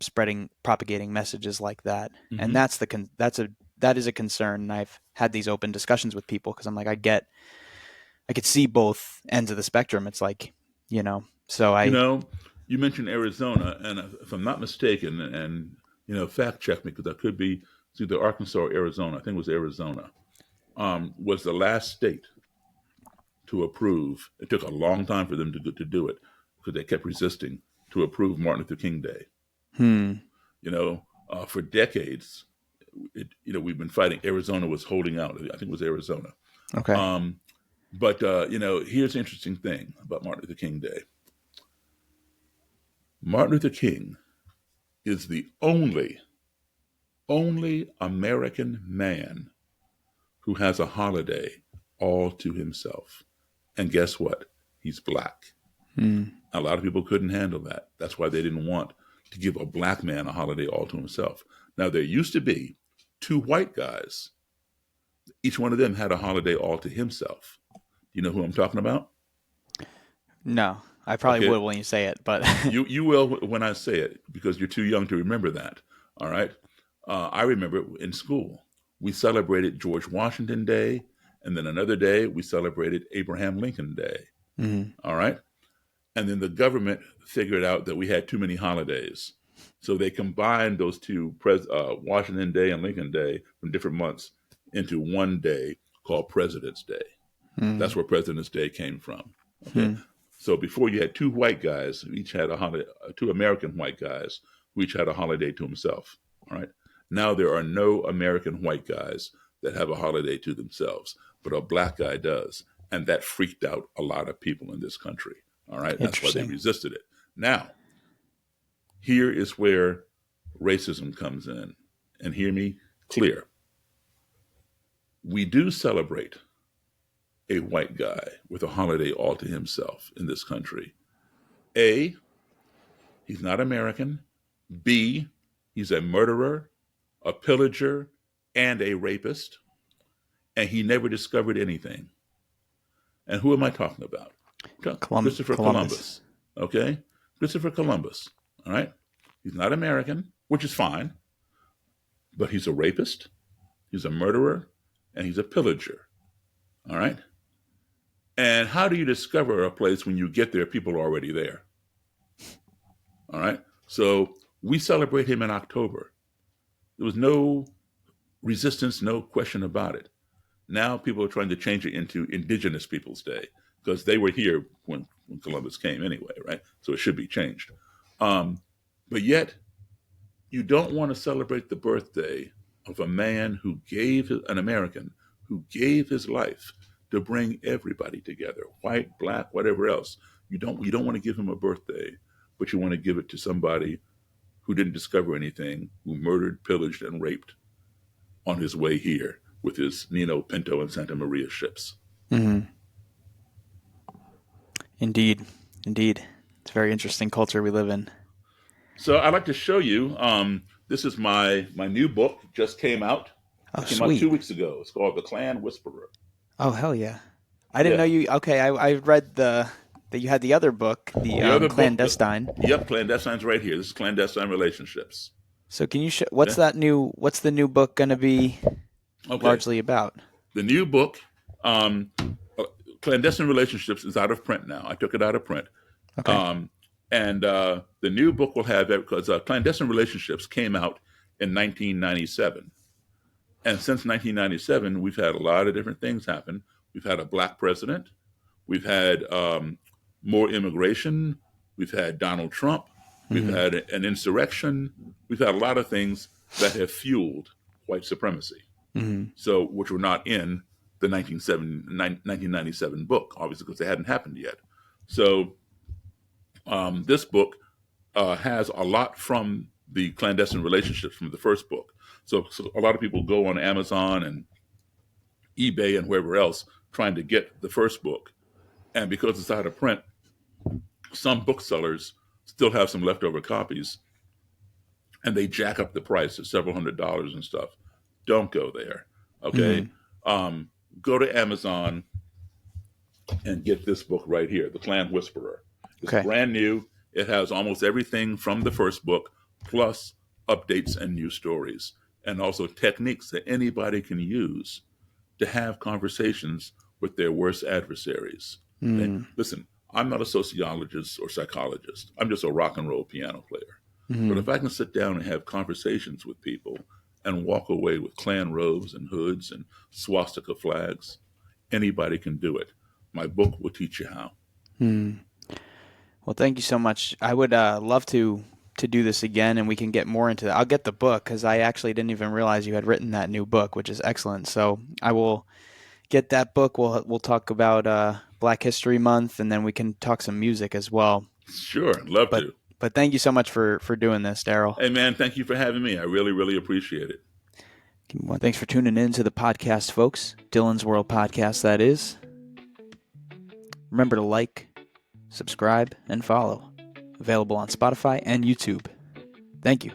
Speaker 1: spreading, propagating messages like that. And
Speaker 2: Hmm.
Speaker 1: that is a concern. And I've had these open discussions with people because I'm like, I could see both ends of the spectrum. It's like, so
Speaker 2: You
Speaker 1: I,
Speaker 2: know, you mentioned Arizona, and if I'm not mistaken, and fact check me because I could be, it's either Arkansas or Arizona. I think it was Arizona. Was the last state to approve. It took a long time for them to do it because they kept resisting to approve Martin Luther King Day.
Speaker 1: hmm,
Speaker 2: For decades, we've been fighting. Arizona was holding out. I think it was Arizona.
Speaker 1: okay.
Speaker 2: Um, but here's the interesting thing about Martin Luther King Day. Martin Luther King is the only American man who has a holiday all to himself. And guess what? He's black.
Speaker 1: Hmm,
Speaker 2: A lot of people couldn't handle that. That's why they didn't want to give a black man a holiday all to himself. Now, there used to be two white guys. Each one of them had a holiday all to himself. Do you know who I'm talking about?
Speaker 1: no, I probably
Speaker 2: Okay,
Speaker 1: would when you say it, but
Speaker 2: you will when I say it because you're too young to remember that. All right. I remember in school we celebrated George Washington Day, and then another day we celebrated Abraham Lincoln Day.
Speaker 1: Mhm.
Speaker 2: All right. And then the government figured out that we had too many holidays. So they combined those two, Washington Day and Lincoln Day, from different months into one day called President's Day. That's
Speaker 1: Mhm.
Speaker 2: where President's Day came from. Okay.
Speaker 1: Hmm.
Speaker 2: So before you had two white guys who each had a holiday, two American white guys who each had a holiday to himself. All right. Now there are no American white guys that have a holiday to themselves, but a black guy does. And that freaked out a lot of people in this country. All right. That's why they
Speaker 1: Interesting.
Speaker 2: resisted it. Now, here is where racism comes in. And hear me clear. We do celebrate a white guy with a holiday all to himself in this country. A, he's not American. B, he's a murderer, a pillager, and a rapist. And he never discovered anything. And who am I talking about? Christopher
Speaker 1: Columbus.
Speaker 2: Columbus. Okay? Christopher Columbus. All right? He's not American, which is fine, but he's a rapist, he's a murderer, and he's a pillager. All right? And how do you discover a place when you get there, people are already there? All right? So we celebrate him in October. There was no resistance, no question about it. Now people are trying to change it into Indigenous Peoples Day because they were here when Columbus came anyway, right? So it should be changed. Um, but yet, you don't want to celebrate the birthday of a man who an American, who gave his life to bring everybody together, white, black, whatever else. You don't want to give him a birthday, but you want to give it to somebody who didn't discover anything, who murdered, pillaged, and raped on his way here with his Nino, Pinto, and Santa Maria ships.
Speaker 1: Hmm. Indeed. Indeed. It's a very interesting culture we live in.
Speaker 2: So I'd like to show you. This is my new book. Just came out.
Speaker 1: Oh,
Speaker 2: It came out two
Speaker 1: sweet.
Speaker 2: weeks ago. It's called The Klan Whisperer.
Speaker 1: Oh, hell yeah. I didn't know
Speaker 2: Yeah.
Speaker 1: you. Okay, I read that you had the other book, the
Speaker 2: The other book.
Speaker 1: Clandestine.
Speaker 2: Yep, Clan-Destine's right here. This is Clan-Destine Relationships.
Speaker 1: So can you
Speaker 2: Okay.
Speaker 1: what's the new book going to be
Speaker 2: Okay.
Speaker 1: largely about?
Speaker 2: The new book, um, Clandestine Relationships, is out of print now. I took it out of print.
Speaker 1: Okay.
Speaker 2: Um, and the new book will have that because Clandestine Relationships came out in 1997. And since 1997, we've had a lot of different things happen. We've had a black president. We've had more immigration. We've had Donald Trump. We've
Speaker 1: Mm-hmm.
Speaker 2: had an insurrection. We've had a lot of things that have fueled white supremacy.
Speaker 1: Mm-hmm.
Speaker 2: So, which were not in the 1997 book, obviously, because they hadn't happened yet. So, this book has a lot from the clandestine relationships from the first book. So a lot of people go on Amazon and eBay and wherever else trying to get the first book. And because it's out of print, some booksellers still have some leftover copies and they jack up the price to several $100s and stuff. Don't go there. Okay.
Speaker 1: Mm-hmm.
Speaker 2: Go to Amazon and get this book right here, The Klan Whisperer. It's
Speaker 1: Okay.
Speaker 2: brand new. It has almost everything from the first book, plus updates and new stories, and also techniques that anybody can use to have conversations with their worst adversaries. Okay?
Speaker 1: Mm-hmm.
Speaker 2: Listen, I'm not a sociologist or psychologist. I'm just a rock and roll piano player. But
Speaker 1: Mm-hmm.
Speaker 2: if I can sit down and have conversations with people and walk away with Klan robes and hoods and swastika flags, anybody can do it. My book will teach you how.
Speaker 1: Mm-hmm. Well, thank you so much. I would love to do this again, and we can get more into that. I'll get the book because I actually didn't even realize you had written that new book, which is excellent. So I will get that book. We'll talk about Black History Month, and then we can talk some music as well.
Speaker 2: Sure, I'd love
Speaker 1: But
Speaker 2: to.
Speaker 1: but thank you so much for doing this, Daryl.
Speaker 2: Hey, man, thank you for having me. I really, really appreciate it.
Speaker 1: Well, thanks for tuning in to the podcast, folks. Dylan's World Podcast, that is. Remember to like, subscribe, and follow. Available on Spotify and YouTube. Thank you.